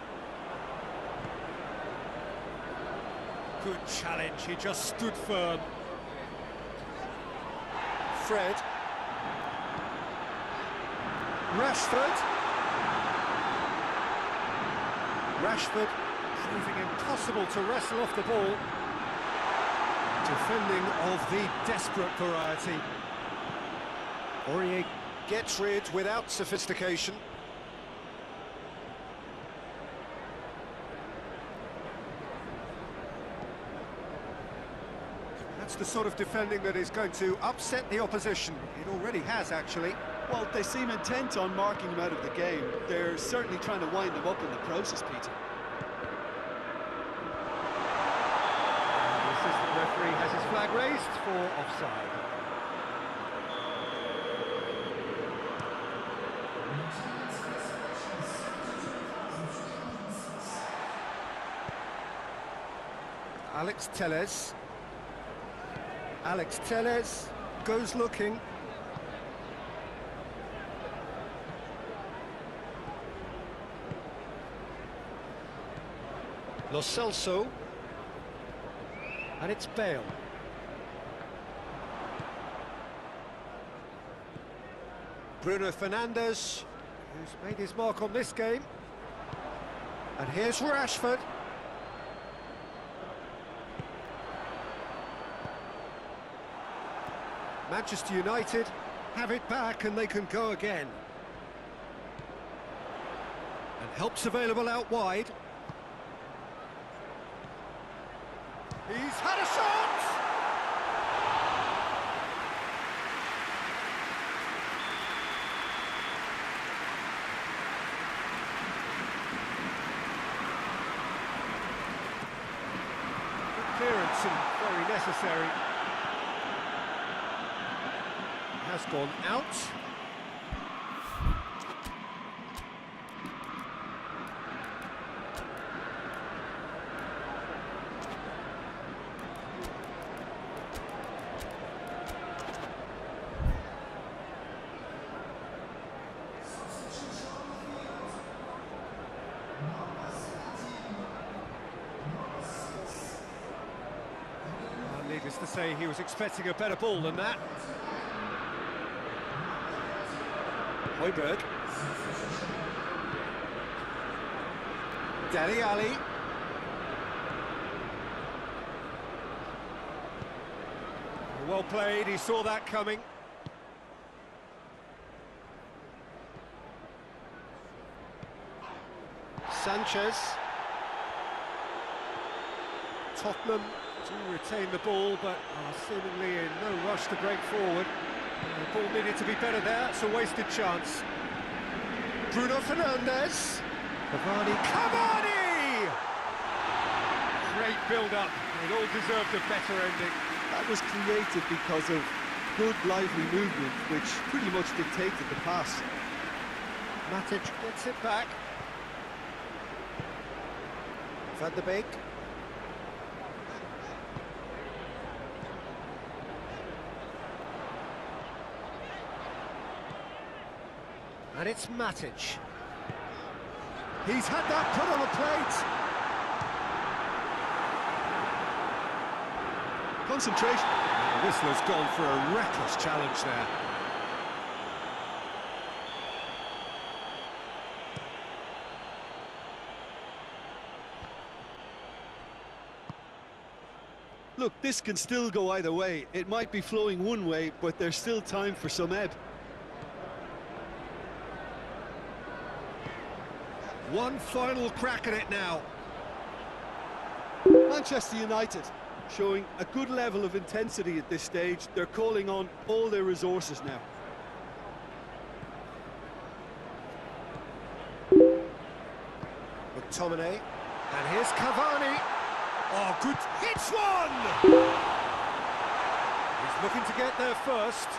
Good challenge, he just stood firm. Fred. Rashford. Rashford proving impossible to wrestle off the ball. Defending of the desperate variety. Aurier gets rid without sophistication. That's the sort of defending that is going to upset the opposition. It already has, actually. Well, they seem intent on marking him out of the game. They're certainly trying to wind him up in the process, Peter. The assistant referee has his flag raised for offside. Alex Telles. Alex Telles goes looking. Lo Celso. And it's Bale. Bruno Fernandes, who's made his mark on this game. And here's Rashford. Manchester United have it back and they can go again. And help's available out wide. He's had a shot! Good clearance and very necessary. Has gone out. Needless to say, he was expecting a better ball than that. Højbjerg. Dele Alli. Well played, he saw that coming. Sanchez. Tottenham do retain the ball, but are seemingly in no rush to break forward. The ball needed to be better there, it's a wasted chance. Bruno Fernandes. Cavani! Great build-up, it all deserved a better ending. That was created because of good, lively movement, which pretty much dictated the pass. Matic gets it back. Van der Beek. And it's Matic. He's had that put on a plate. Concentration. The whistler's gone for a reckless challenge there. Look, this can still go either way. It might be flowing one way, but there's still time for some ebb. One final crack at it now. Manchester United showing a good level of intensity at this stage. They're calling on all their resources now. McTominay. And here's Cavani. Oh, good. Hits one! He's looking to get there first.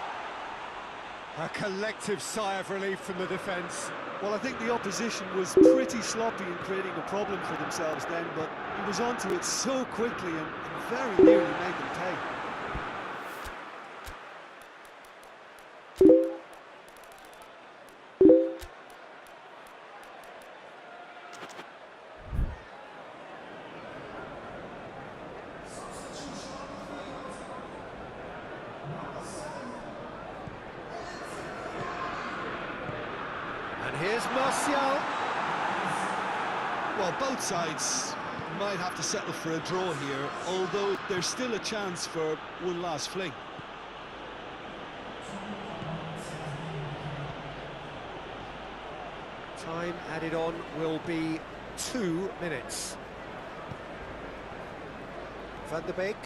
A collective sigh of relief from the defence. Well, I think the opposition was pretty sloppy in creating a problem for themselves then, but he was onto it so quickly and very nearly made them pay. And here's Martial. Well, both sides might have to settle for a draw here, although there's still a chance for one last fling. Time added on will be 2 minutes. Van der Beek.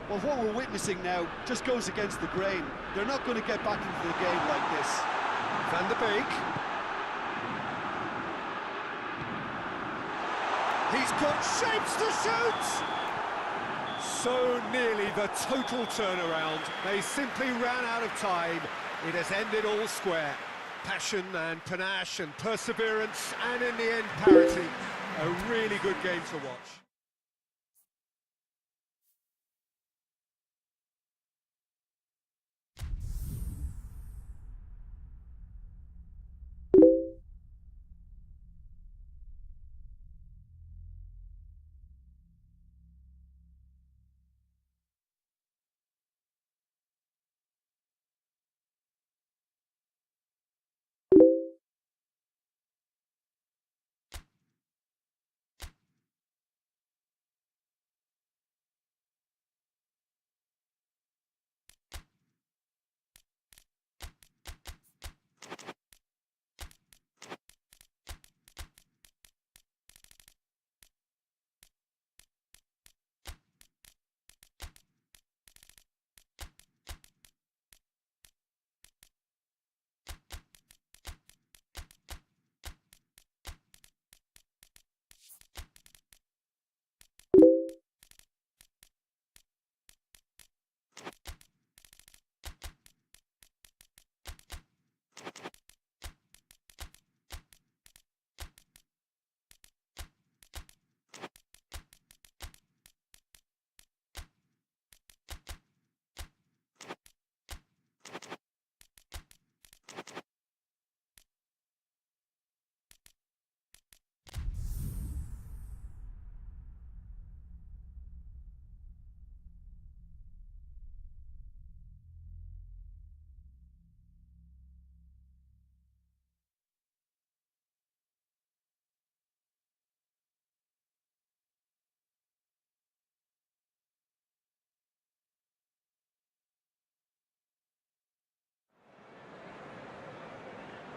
Well, what we're witnessing now just goes against the grain. They're not going to get back into the game like this. Van der Beek. He's got shapes to shoot! So nearly the total turnaround. They simply ran out of time. It has ended all square. Passion and panache and perseverance, and in the end, parity. A really good game to watch.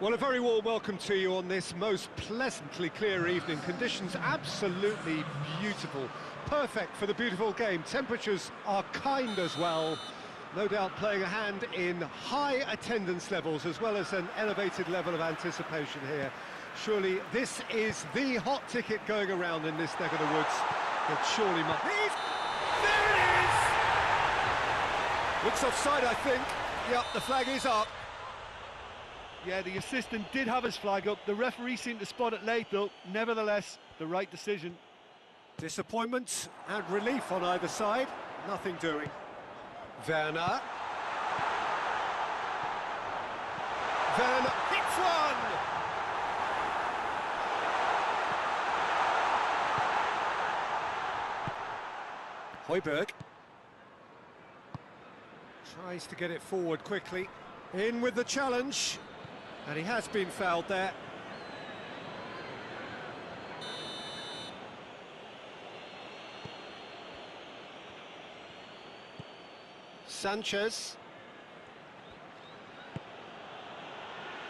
Well, a very warm welcome to you on this most pleasantly clear evening. Conditions absolutely beautiful. Perfect for the beautiful game. Temperatures are kind as well. No doubt playing a hand in high attendance levels as well as an elevated level of anticipation here. Surely this is the hot ticket going around in this neck of the woods. It surely must. There it is! Looks offside, I think. Yep, the flag is up. Yeah, the assistant did have his flag up. The referee seemed to spot it late, though. Nevertheless, the right decision. Disappointment and relief on either side. Nothing doing. Werner. Werner hits one! Højbjerg. Tries to get it forward quickly. In with the challenge. And he has been fouled there. Sanchez.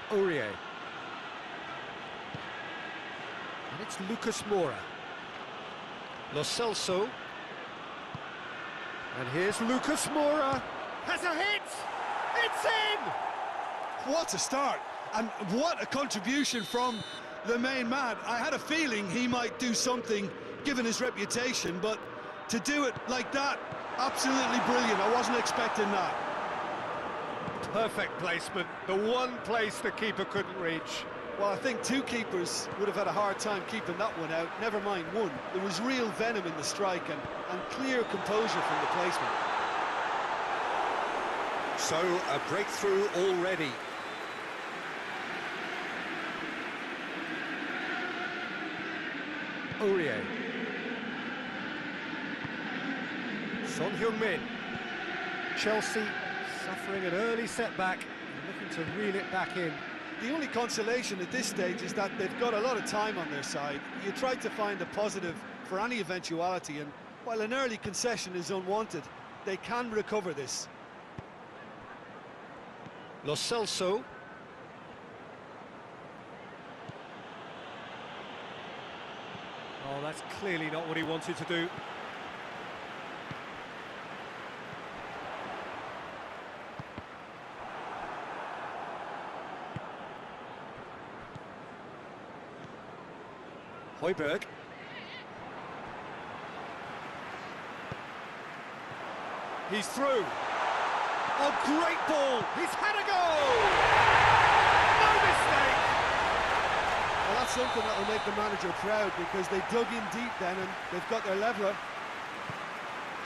Aurier. And it's Lucas Moura. Lo Celso. And here's Lucas Moura. Has a hit! It's in! What a start, and what a contribution from the main man. I had a feeling he might do something, given his reputation, but to do it like that, absolutely brilliant. I wasn't expecting that. Perfect placement, the one place the keeper couldn't reach. Well, I think two keepers would have had a hard time keeping that one out, never mind one. There was real venom in the strike and clear composure from the placement. So, a breakthrough already. Aurier. Son Heung-min. Chelsea suffering an early setback. Looking to reel it back in. The only consolation at this stage is that they've got a lot of time on their side. You try to find a positive for any eventuality, and while an early concession is unwanted, they can recover this. Lo Celso. Oh, that's clearly not what he wanted to do. Højbjerg. He's through. A great ball. He's had a go. No mistake. Well, that's something that will make the manager proud, because they dug in deep then and they've got their leveller.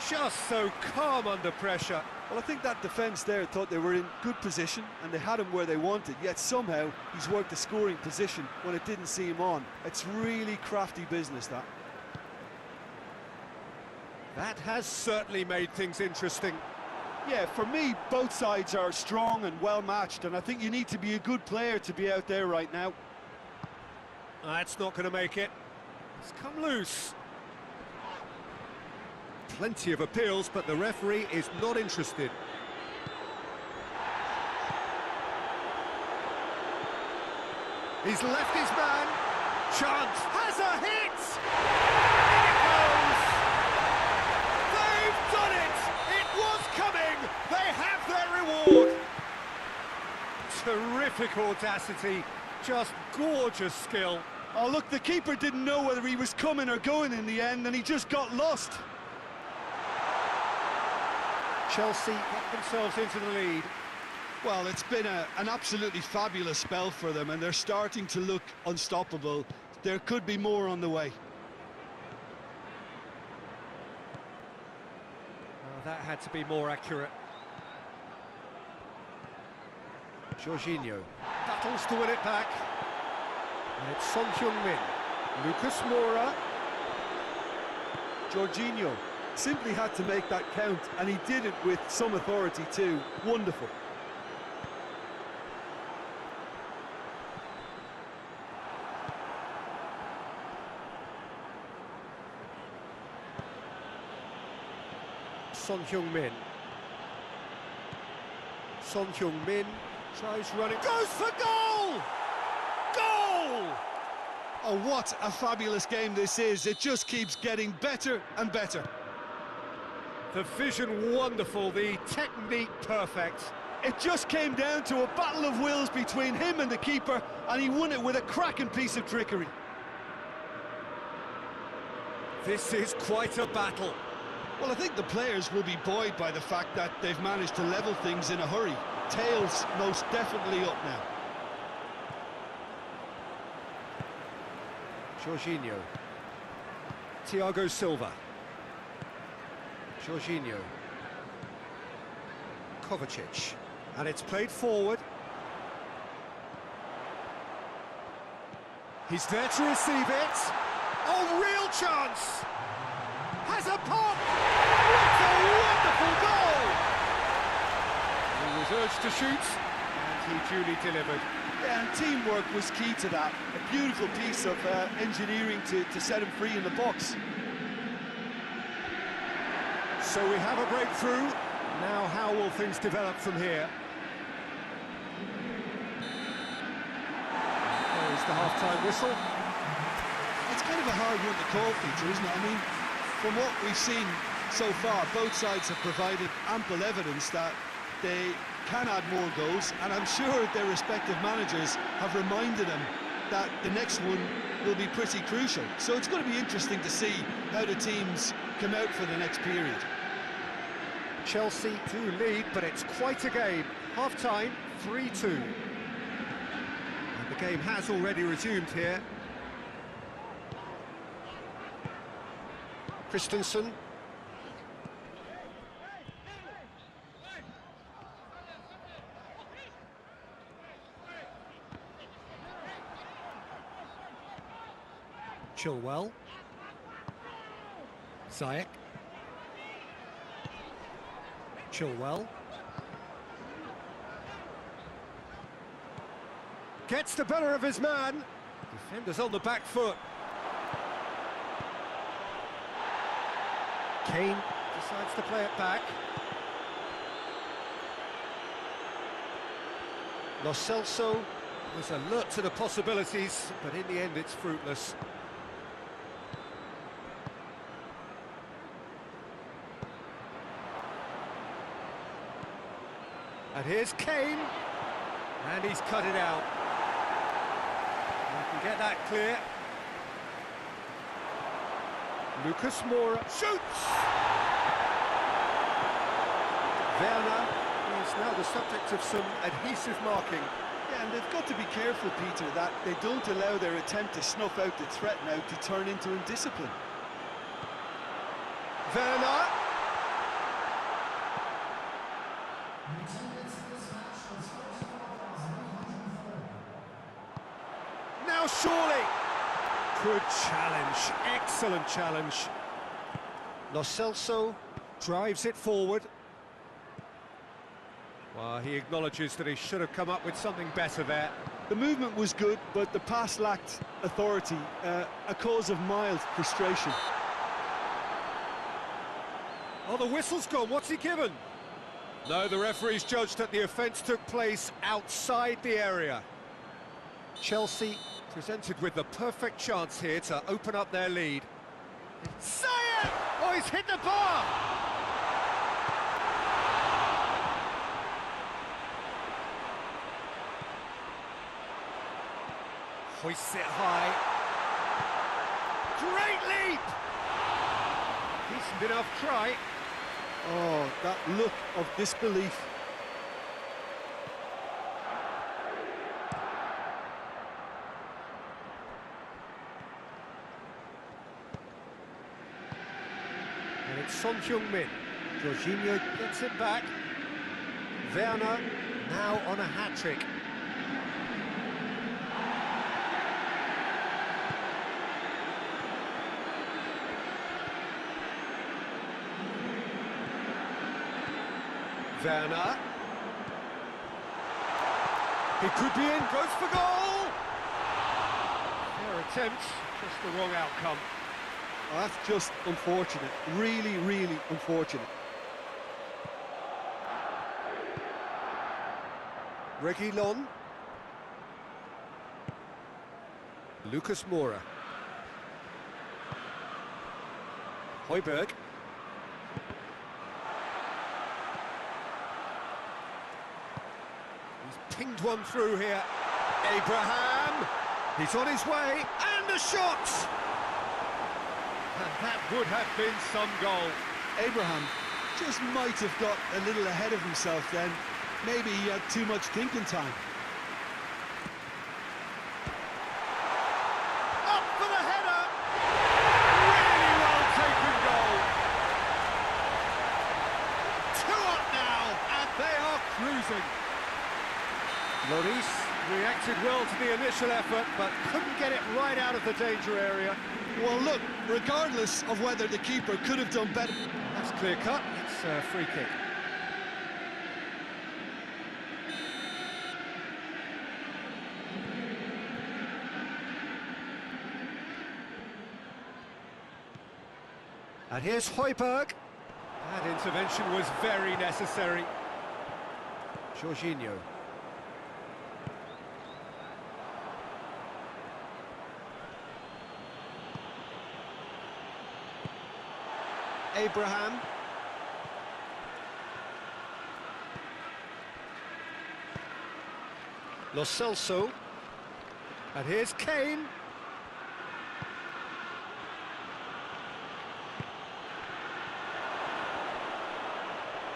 Just so calm under pressure. Well, I think that defence there thought they were in good position and they had him where they wanted, yet somehow he's worked a scoring position when it didn't see him on. It's really crafty business, that. That has certainly made things interesting. Yeah, for me, both sides are strong and well matched, and I think you need to be a good player to be out there right now. That's not going to make it. It's come loose. Plenty of appeals, but the referee is not interested. He's left his man. Chance has a hit! In it goes! They've done it! It was coming! They have their reward! Terrific audacity, just gorgeous skill. Oh, look, the keeper didn't know whether he was coming or going in the end, and he just got lost. Chelsea got themselves into the lead. Well, it's been an absolutely fabulous spell for them, and they're starting to look unstoppable. There could be more on the way. Oh, that had to be more accurate. Jorginho battles to win it back. And it's Son Heung-min. Lucas Moura. Jorginho simply had to make that count, and he did it with some authority too. Wonderful. Son Heung-min. Son Heung-min tries running, goes for goal! Goal! Oh, what a fabulous game this is. It just keeps getting better and better. The vision wonderful, the technique perfect. It just came down to a battle of wills between him and the keeper, and he won it with a cracking piece of trickery. This is quite a battle. Well, I think the players will be buoyed by the fact that they've managed to level things in a hurry. Tails most definitely up now. Jorginho. Thiago Silva. Jorginho. Kovacic. And it's played forward. He's there to receive it. Oh, real chance! Has a pop! What a wonderful goal! He was urged to shoot, and he duly delivered. Yeah, and teamwork was key to that. A beautiful piece of engineering to set him free in the box. So we have a breakthrough. Now how will things develop from here? There's the half-time whistle. It's kind of a hard one to call, Peter, isn't it? I mean, from what we've seen so far, both sides have provided ample evidence that they can add more goals, and I'm sure their respective managers have reminded them that the next one will be pretty crucial. So it's going to be interesting to see how the teams come out for the next period. Chelsea do lead, but it's quite a game. Half-time, 3-2. And the game has already resumed here. Christensen. Chilwell. Ziyech. Chilwell. Gets the better of his man. Defender's on the back foot. Kane decides to play it back. Lo Celso was alert to the possibilities, but in the end it's fruitless. And here's Kane, and he's cut it out. We can get that clear. Lucas Moura shoots! Werner is now the subject of some adhesive marking. Yeah, and they've got to be careful, Peter, that they don't allow their attempt to snuff out the threat now to turn into indiscipline. Werner! Now surely! Good challenge, excellent challenge. Lo Celso drives it forward. Well, he acknowledges that he should have come up with something better there. The movement was good, but the pass lacked authority, a cause of mild frustration. Oh, the whistle's gone, what's he given? No, the referee's judged that the offence took place outside the area. Chelsea presented with the perfect chance here to open up their lead. Say it! Oh, he's hit the bar! Hoists it high. Great leap! Decent enough try. Oh, that look of disbelief. And it's Son Heung-min. Jorginho gets it back. Werner now on a hat-trick. Werner. He could be in, goes for goal! Fair attempt, just the wrong outcome. Oh, that's just unfortunate, really, really unfortunate. Reguilon. Lucas Moura. Højbjerg. He's pinged one through here. Abraham. He's on his way, and the shot! And that would have been some goal. Abraham just might have got a little ahead of himself then. Maybe he had too much thinking time. Up for the header! Really well taken goal. 2 up now, and they are cruising. Lloris reacted well to the initial effort, but couldn't get it right out of the danger area. Well, look, regardless of whether the keeper could have done better... That's clear cut, it's a free kick. And here's Højbjerg. That intervention was very necessary. Jorginho. Abraham. Lo Celso. And here's Kane.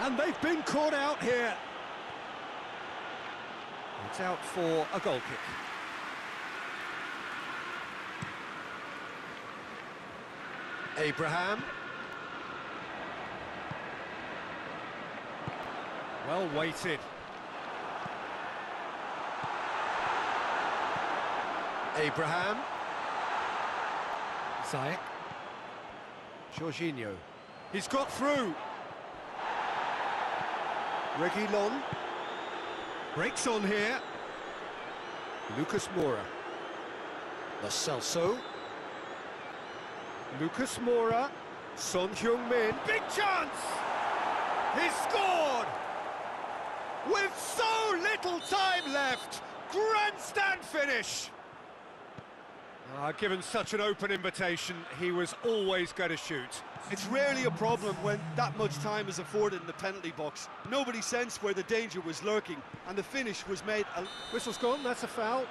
And they've been caught out here. It's out for a goal kick. Abraham. Well weighted. Abraham. Ziyech. Jorginho. He's got through. Reguilon. Breaks on here. Lucas Moura. Lo Celso. Lucas Moura. Son Heung-min. Big chance! He's scored! With so little time left! Grandstand finish! Given such an open invitation, he was always going to shoot. It's rarely a problem when that much time is afforded in the penalty box. Nobody sensed where the danger was lurking, and the finish was made... Whistle's gone, that's a foul.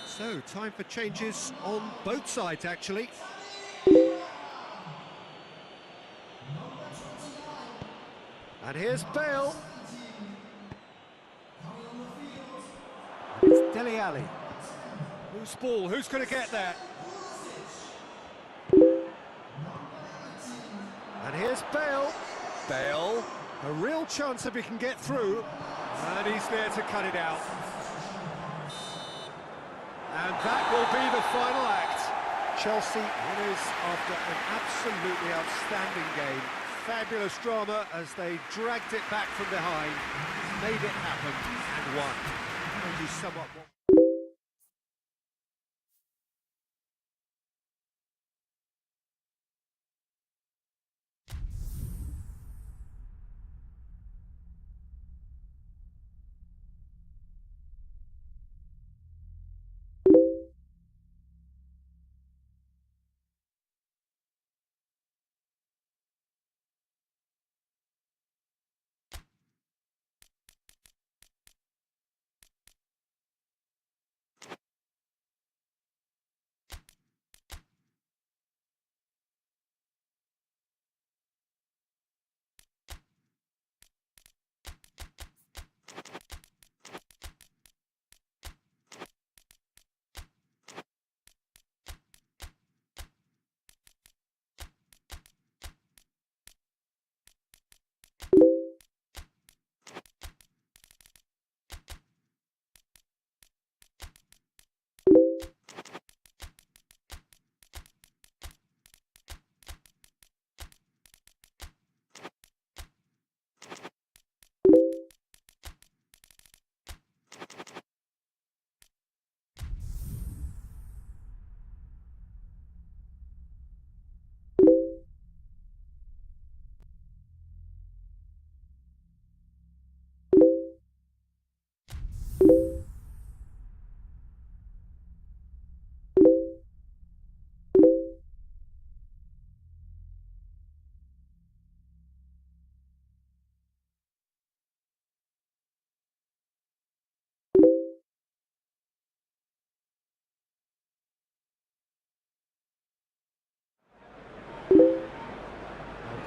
So, time for changes on both sides, actually. And here's Bale. And it's Dele Alli. Who's ball? Who's going to get there? And here's Bale. Bale. A real chance if he can get through. And he's there to cut it out. And that will be the final act. Chelsea winners after an absolutely outstanding game. Fabulous drama as they dragged it back from behind, made it happen and won. Maybe somewhat more.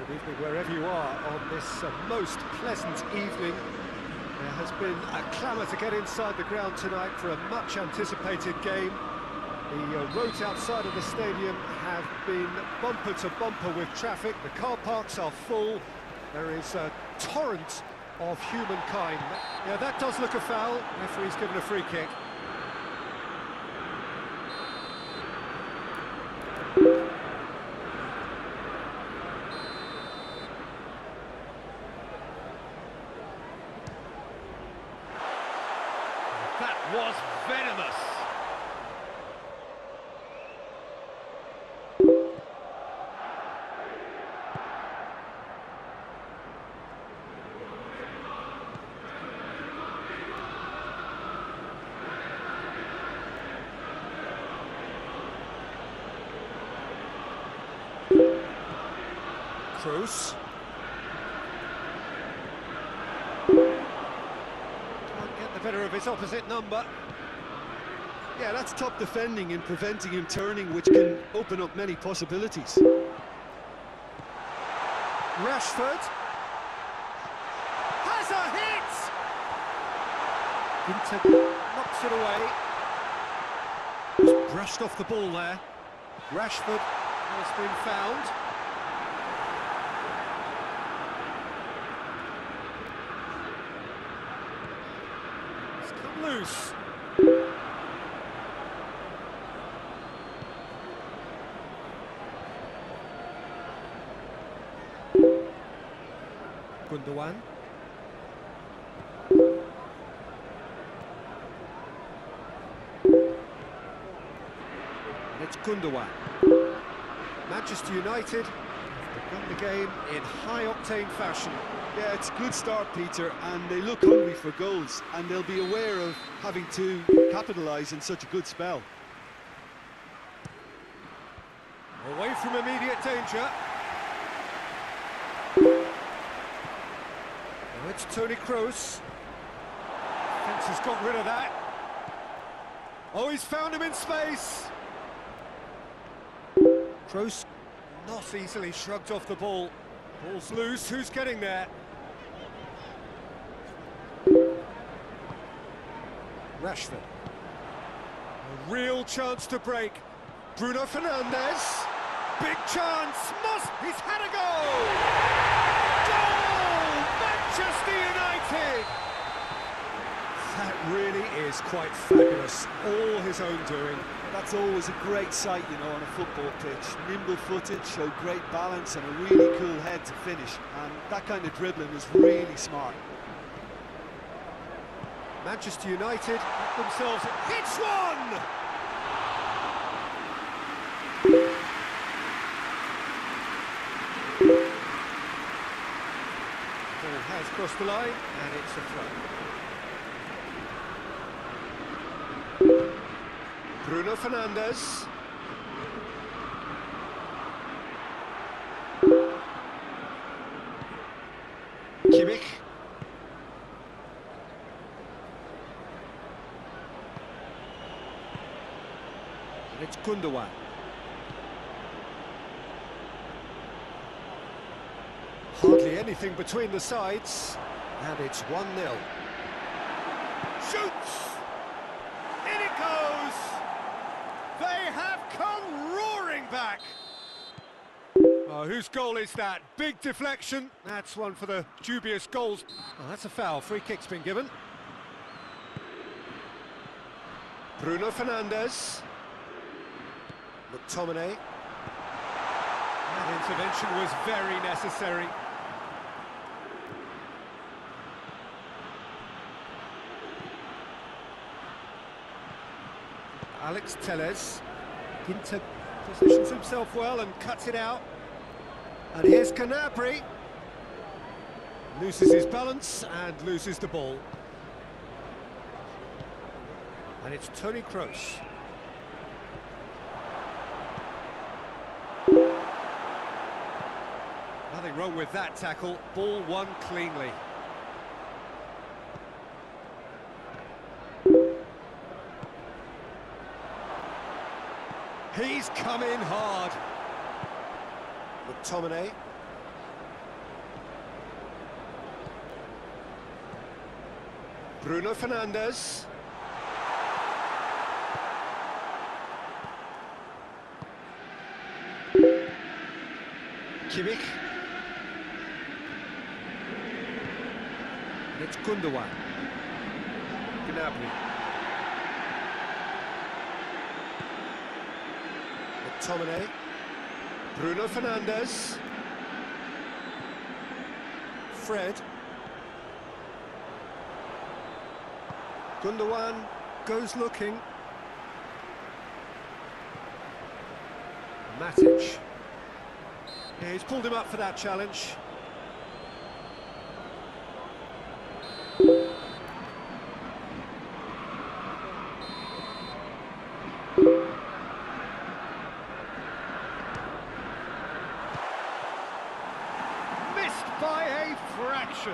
Good evening wherever you are on this most pleasant evening. There has been a clamour to get inside the ground tonight for a much anticipated game. The roads outside of the stadium have been bumper to bumper with traffic. The car parks are full. There is a torrent of humankind. Yeah, that does look a foul. Referee's given a free kick. That was venomous. Cruz. The better of his opposite number. Yeah, that's top defending and preventing him turning, which can open up many possibilities. Rashford has a hit! Inter knocks it away. Just brushed off the ball there. Rashford has been found. It's come loose. Gundogan. And it's Gundogan. Manchester United have begun the game in high-octane fashion. Yeah, it's a good start, Peter, and they look hungry for goals, and they'll be aware of having to capitalise in such a good spell. Away from immediate danger. Now it's Toni Kroos. Fence has got rid of that. Oh, he's found him in space. Kroos not easily shrugged off the ball. Ball's loose, who's getting there? Rashford. A real chance to break. Bruno Fernandes. Big chance, he's had a goal! Goal! Manchester United! That really is quite fabulous, all his own doing. That's always a great sight, you know, on a football pitch. Nimble-footed, showed great balance and a really cool head to finish. And that kind of dribbling is really smart. Manchester United themselves hits one! Ball has crossed the line, and it's a throw. Bruno Fernandes. Kimmich. And it's Gundogan. Hardly anything between the sides, and it's 1-0. Shoots! In it goes! They have come roaring back! Oh, whose goal is that? Big deflection. That's one for the dubious goals. Oh, that's a foul. Free kick's been given. Bruno Fernandes. McTominay. That intervention was very necessary. Alex Telles. Ginter positions himself well and cuts it out. And here's Canabry. Loses his balance and loses the ball. And it's Toni Kroos. Nothing wrong with that tackle. Ball won cleanly. He's come in hard. McTominay. Bruno Fernandes. Kimmich. It's Gundogan. Gnabry. McTominay. Bruno Fernandes. Fred. Gundogan goes looking. Matic. Yeah, he's pulled him up for that challenge. Missed by a fraction.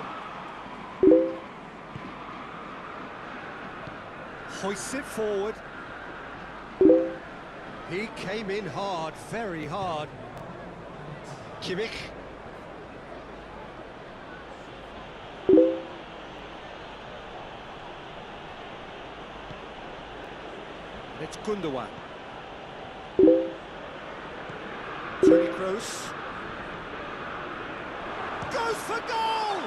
Hoists it forward. He came in hard, very hard. Kimmich. It's Gundogan. Toni Kroos. Goes for goal!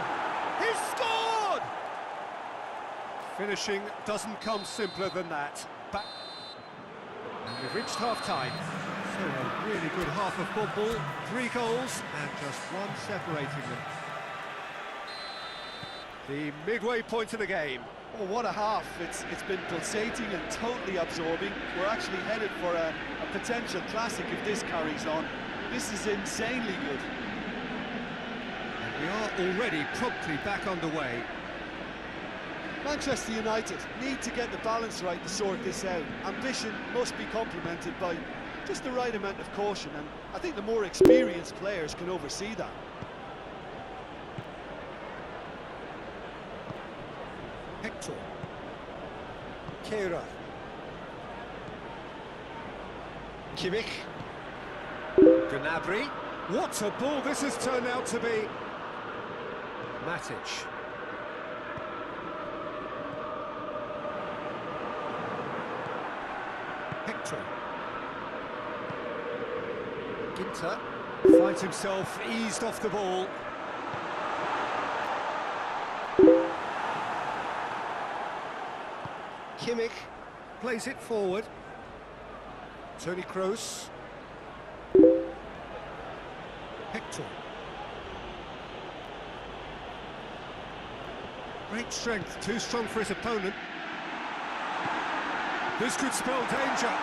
He's scored! Finishing doesn't come simpler than that. Back. And we've reached half-time. So a really good half of football. 3 goals and just one separating them. The midway point of the game. Oh, what a half. It's been pulsating and totally absorbing. We're actually headed for a potential classic if this carries on. This is insanely good. And we are already promptly back underway. Manchester United need to get the balance right to sort this out. Ambition must be complemented by just the right amount of caution, and I think the more experienced players can oversee that. Hector. Keira. Kimmich. Gnabry. What a ball this has turned out to be. Matic. Hector. Ginter finds himself eased off the ball. Kimmich plays it forward. Toni Kroos. Hector. Great strength, too strong for his opponent. This could spell danger.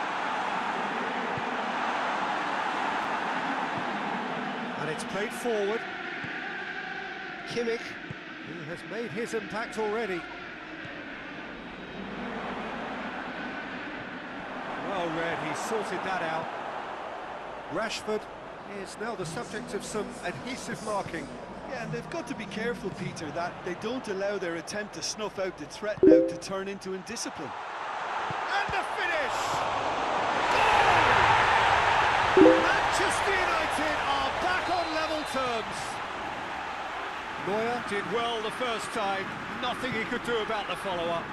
And it's played forward. Kimmich, who has made his impact already. Well read, he sorted that out. Rashford is now the subject of some adhesive marking. Yeah, and they've got to be careful, Peter, that they don't allow their attempt to snuff out the threat now to turn into indiscipline. And the finish! Goal! Manchester United are back on level terms. Neuer did well the first time, nothing he could do about the follow-up.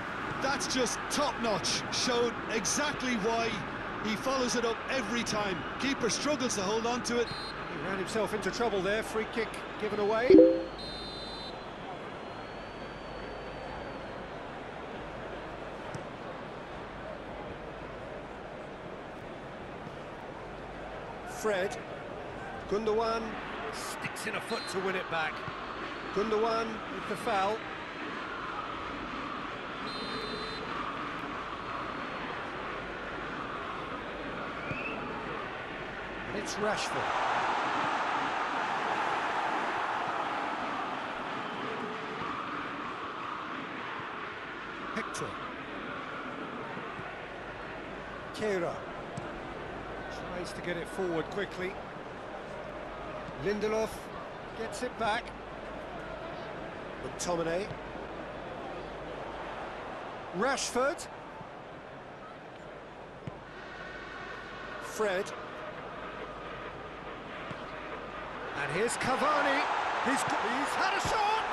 That's just top-notch, showed exactly why he follows it up every time. Keeper struggles to hold on to it. He ran himself into trouble there, free kick given away. Fred. Gundogan sticks in a foot to win it back. Gundogan with the foul. It's Rashford. Hector. Keira tries to get it forward quickly. Lindelof gets it back. McTominay. Rashford. Fred. And here's Cavani. He's had a shot!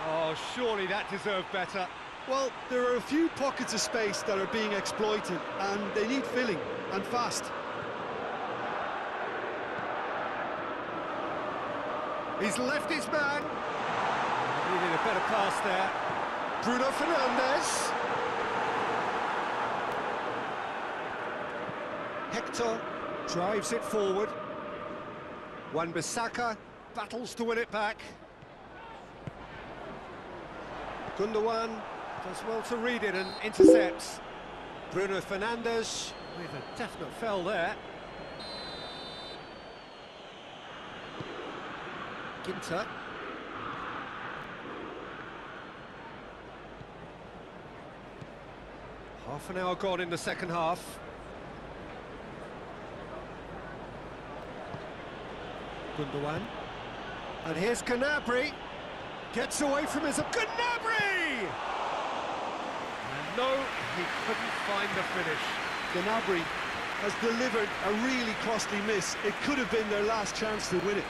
Oh, surely that deserved better. Well, there are a few pockets of space that are being exploited, and they need filling, and fast. He's left his man. Needed a better pass there. Bruno Fernandes. Hector drives it forward. Wan-Bissaka battles to win it back. Gundogan does well to read it and intercepts. Bruno Fernandes with a definite foul there. Ginter. Half an hour gone in the second half. Gundogan. And here's Gnabry. Gets away from his... Gnabry! And no, he couldn't find the finish. Gnabry has delivered a really costly miss. It could have been their last chance to win it.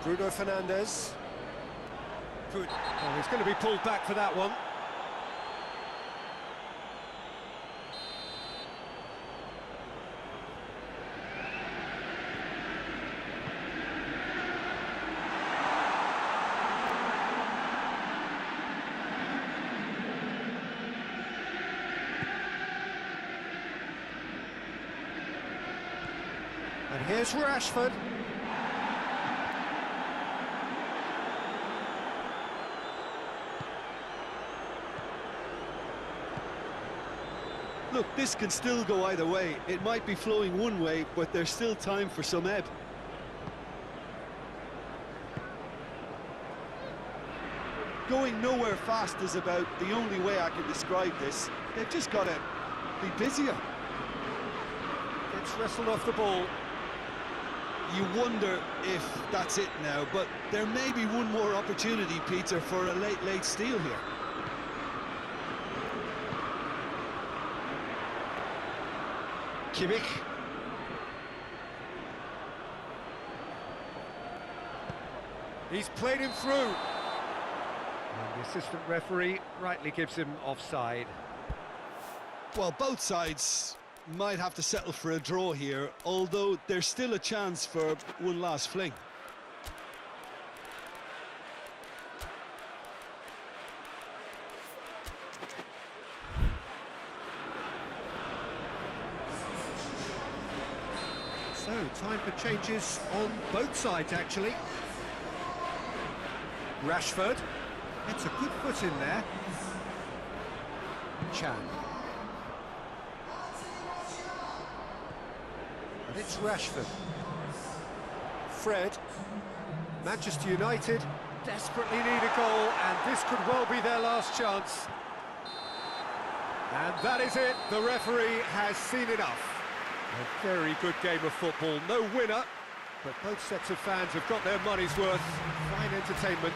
Bruno Fernandes. Oh, he's going to be pulled back for that one. And here's Rashford. Look, this can still go either way. It might be flowing one way, but there's still time for some ebb. Going nowhere fast is about the only way I can describe this. They've just got to be busier. It's wrestled off the ball. You wonder if that's it now, but there may be one more opportunity, Peter, for a late steal here. Kimmich. He's played him through. And the assistant referee rightly gives him offside. Well, both sides might have to settle for a draw here, although there's still a chance for one last fling. So, time for changes on both sides, actually. Rashford. It's a good foot in there. Chan. And it's Rashford. Fred. Manchester United desperately need a goal, and this could well be their last chance. And that is it. The referee has seen enough. A very good game of football. No winner, but both sets of fans have got their money's worth. Fine entertainment.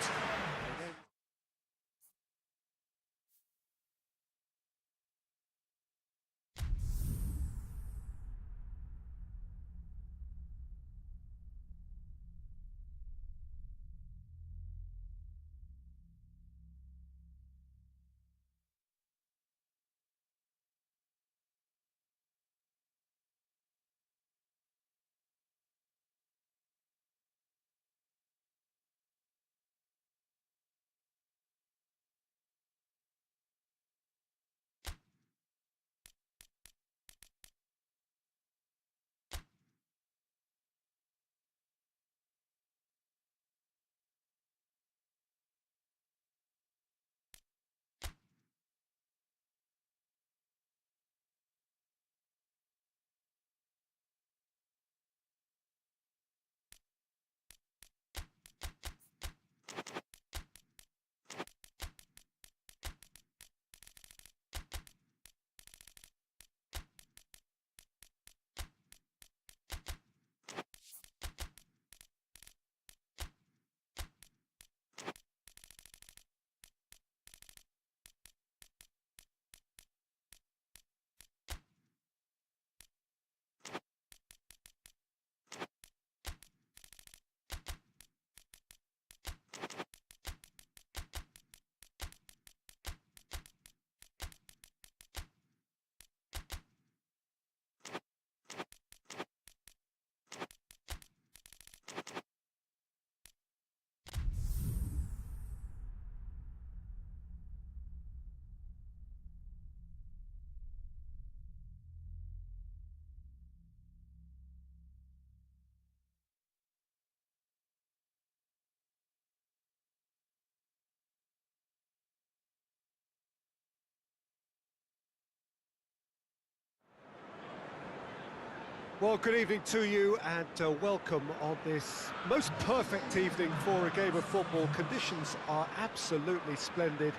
Well, good evening to you, and welcome on this most perfect evening for a game of football. Conditions are absolutely splendid,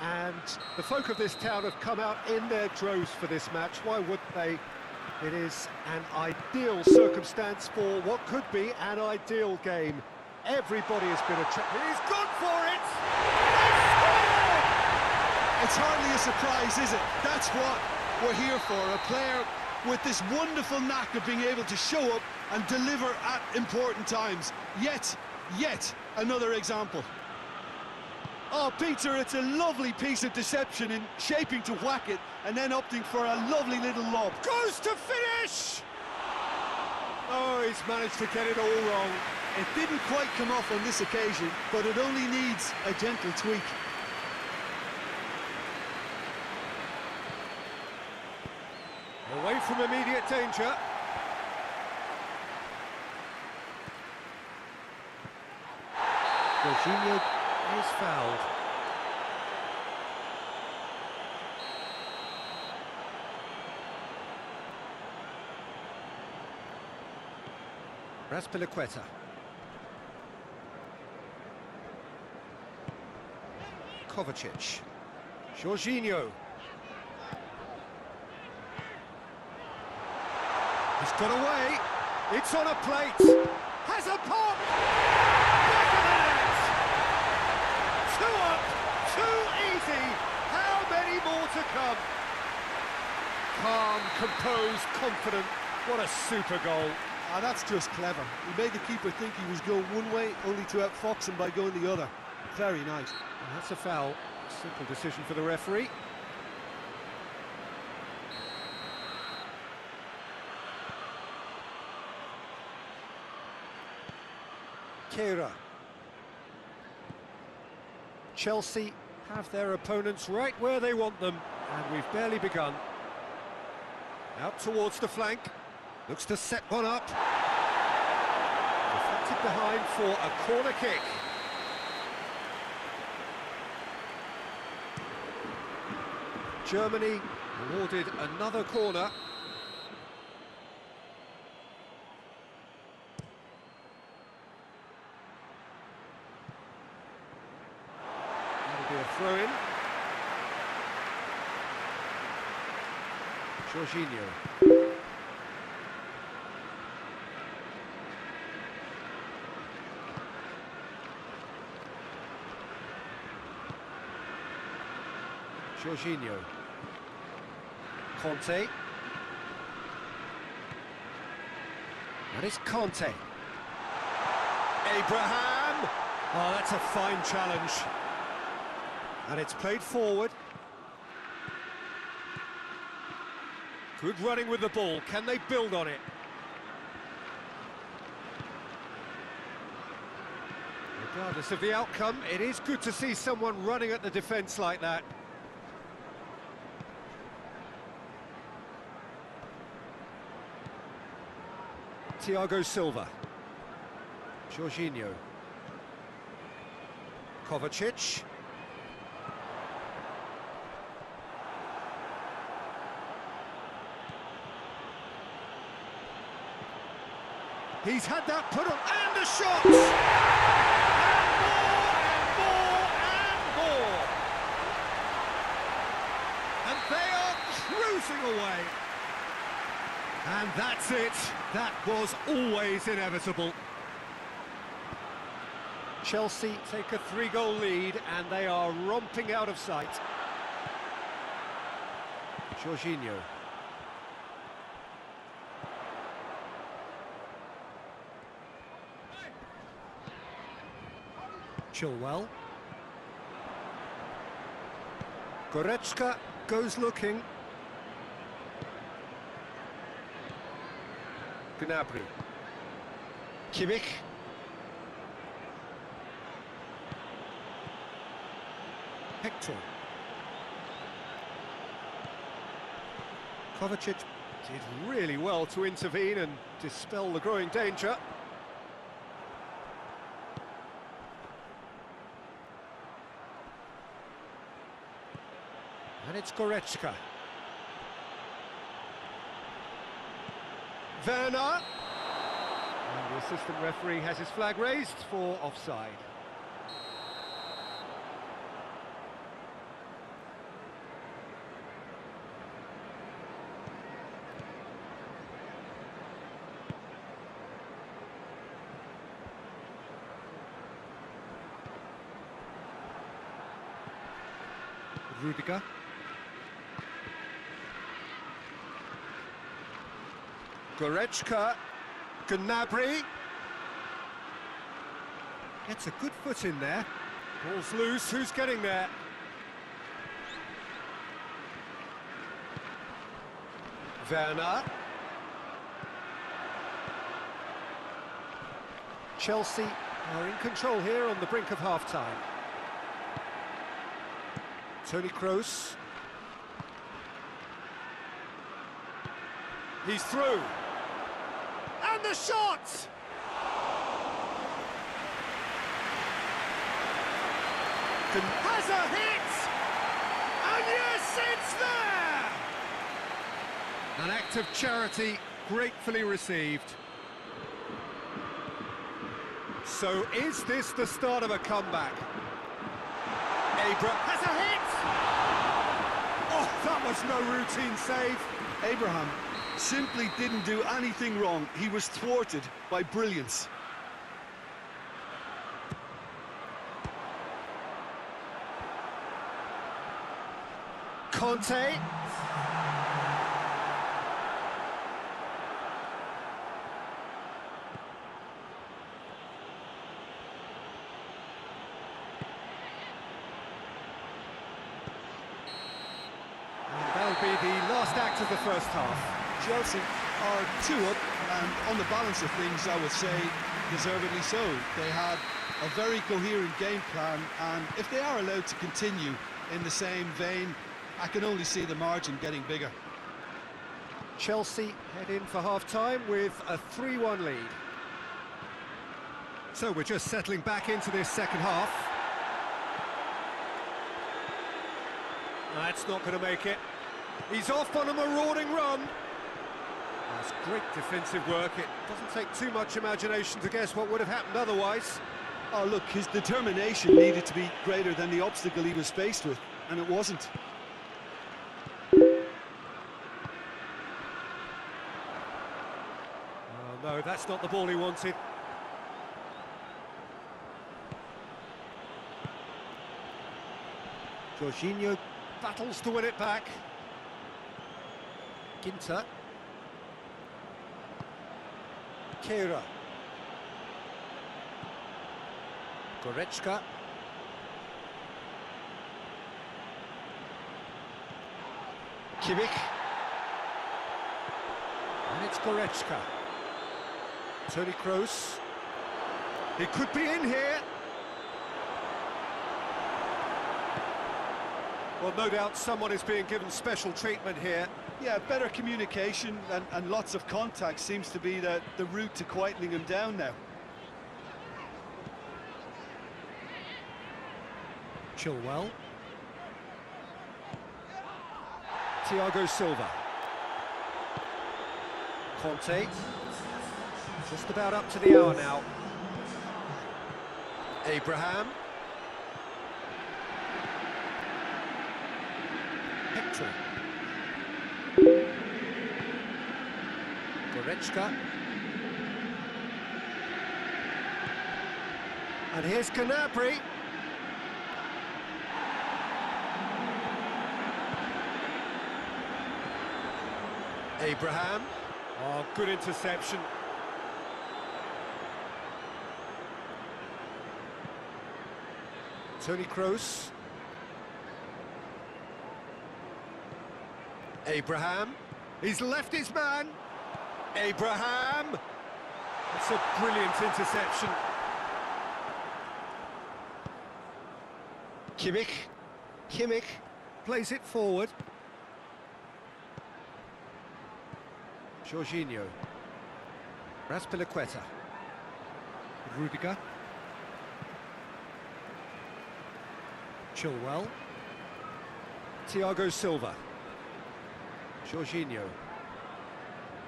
and the folk of this town have come out in their droves for this match. Why wouldn't they? It is an ideal circumstance for what could be an ideal game. Everybody has been attracted. He's gone for it! It's hardly a surprise, is it? That's what we're here for, a player with this wonderful knack of being able to show up and deliver at important times. Yet another example. Oh, Peter, it's a lovely piece of deception in shaping to whack it and then opting for a lovely little lob. Goes to finish! Oh, he's managed to get it all wrong. It didn't quite come off on this occasion, but it only needs a gentle tweak. Away from immediate danger. Jorginho is fouled. Raspilicueta. Kovacic. Jorginho. He's got away. It's on a plate. Has a pop. Back of the net. 2 up. Too easy. How many more to come? Calm, composed, confident. What a super goal. Ah, that's just clever. He made the keeper think he was going one way, only to outfox him by going the other. Very nice. And that's a foul. Simple decision for the referee. Kehrer. Chelsea have their opponents right where they want them, and we've barely begun. Out towards the flank. Looks to set one up. Deflected behind for a corner kick. Germany awarded another corner. That'll be a throw-in. Jorginho. Jorginho. Conte. And it's Conte. Abraham! Oh, that's a fine challenge. And it's played forward. Good running with the ball. Can they build on it? Regardless of the outcome, it is good to see someone running at the defence like that. Thiago Silva. Jorginho. Kovacic. He's had that put on, and the shot! And they are cruising away. And that's it. That was always inevitable. Chelsea take a 3-goal lead, and they are romping out of sight. Jorginho. Chilwell. Goretzka goes looking. Gnabry. Kimmich. Hector. Kovacic did really well to intervene and dispel the growing danger. And it's Goretzka. Werner. And the assistant referee has his flag raised for offside. Rudiger. Goretzka, Gnabry. Gets a good foot in there. Ball's loose, who's getting there? Werner. Chelsea are in control here on the brink of half-time. Toni Kroos. He's through. And the shot! Has a hit! And yes, it's there! An act of charity gratefully received. So is this the start of a comeback? Abraham has a hit! Oh, that was no routine save. Abraham simply didn't do anything wrong. He was thwarted by brilliance. Conte. That'll be the last act of the first half. Chelsea are 2 up, and on the balance of things, I would say deservedly so. They had a very coherent game plan, and if they are allowed to continue in the same vein, I can only see the margin getting bigger. Chelsea head in for half-time with a 3-1 lead. So we're just settling back into this second half. That's not going to make it. He's off on a marauding run. That's great defensive work. It doesn't take too much imagination to guess what would have happened otherwise. Oh, look, his determination needed to be greater than the obstacle he was faced with, and it wasn't. Oh, no, that's not the ball he wanted. Jorginho battles to win it back. Ginter. Kehrer. Goretzka. Kimmich. And it's Goretzka. Toni Kroos. He could be in here. Well, no doubt someone is being given special treatment here. Yeah, better communication and lots of contact seems to be the route to quietening him down now. Chilwell. Thiago Silva. Conte. Just about up to the hour now. Abraham. Hector. Goretzka. And here's Gnabry. Abraham. Oh, good interception. Toni Kroos. Abraham. He's left his man. Abraham. It's a brilliant interception. Kimmich plays it forward. Jorginho. Raspilicueta. Rudiger. Chilwell. Thiago Silva. Jorginho.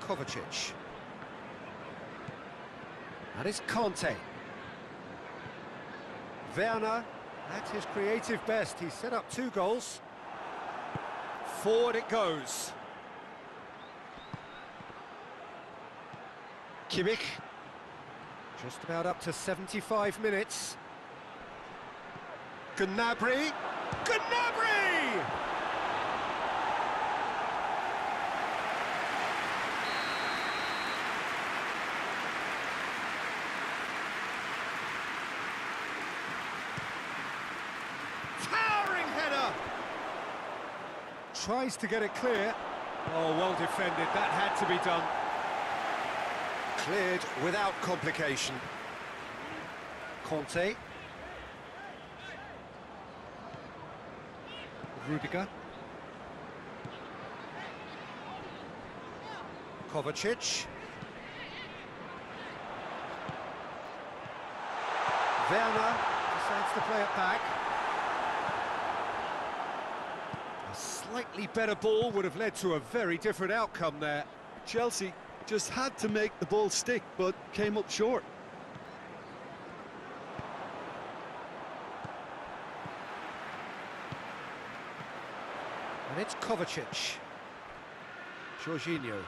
Kovacic. And it's Conte. Werner, at his creative best. He's set up 2 goals. Forward it goes. Kimmich. Just about up to 75 minutes. Gnabry. Gnabry! Tries to get it clear. Oh, well defended, that had to be done. Cleared without complication. Conte. Rudiger. Kovacic. Werner decides to play it back. A slightly better ball would have led to a very different outcome there. Chelsea just had to make the ball stick, but came up short. And it's Kovacic. Jorginho.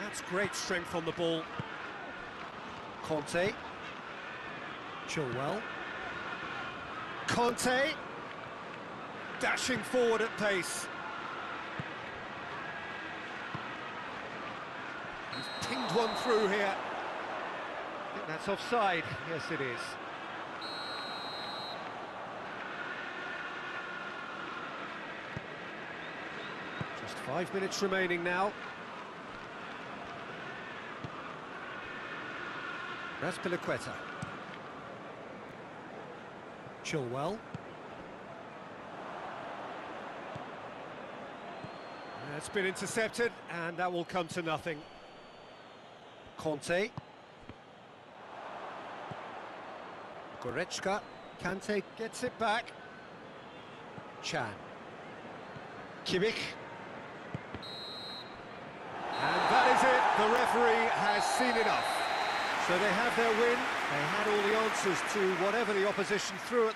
That's great strength on the ball. Conte. Chilwell. Conte. Dashing forward at pace. He's pinged one through here. I think that's offside. Yes, it is. Just 5 minutes remaining now. Raspilicueta. Chilwell. That's been intercepted, and that will come to nothing. Conte. Goretzka. Kante gets it back. Chan. Kimmich. And that is it. The referee has seen enough. So they have their win. They had all the answers to whatever the opposition threw at them.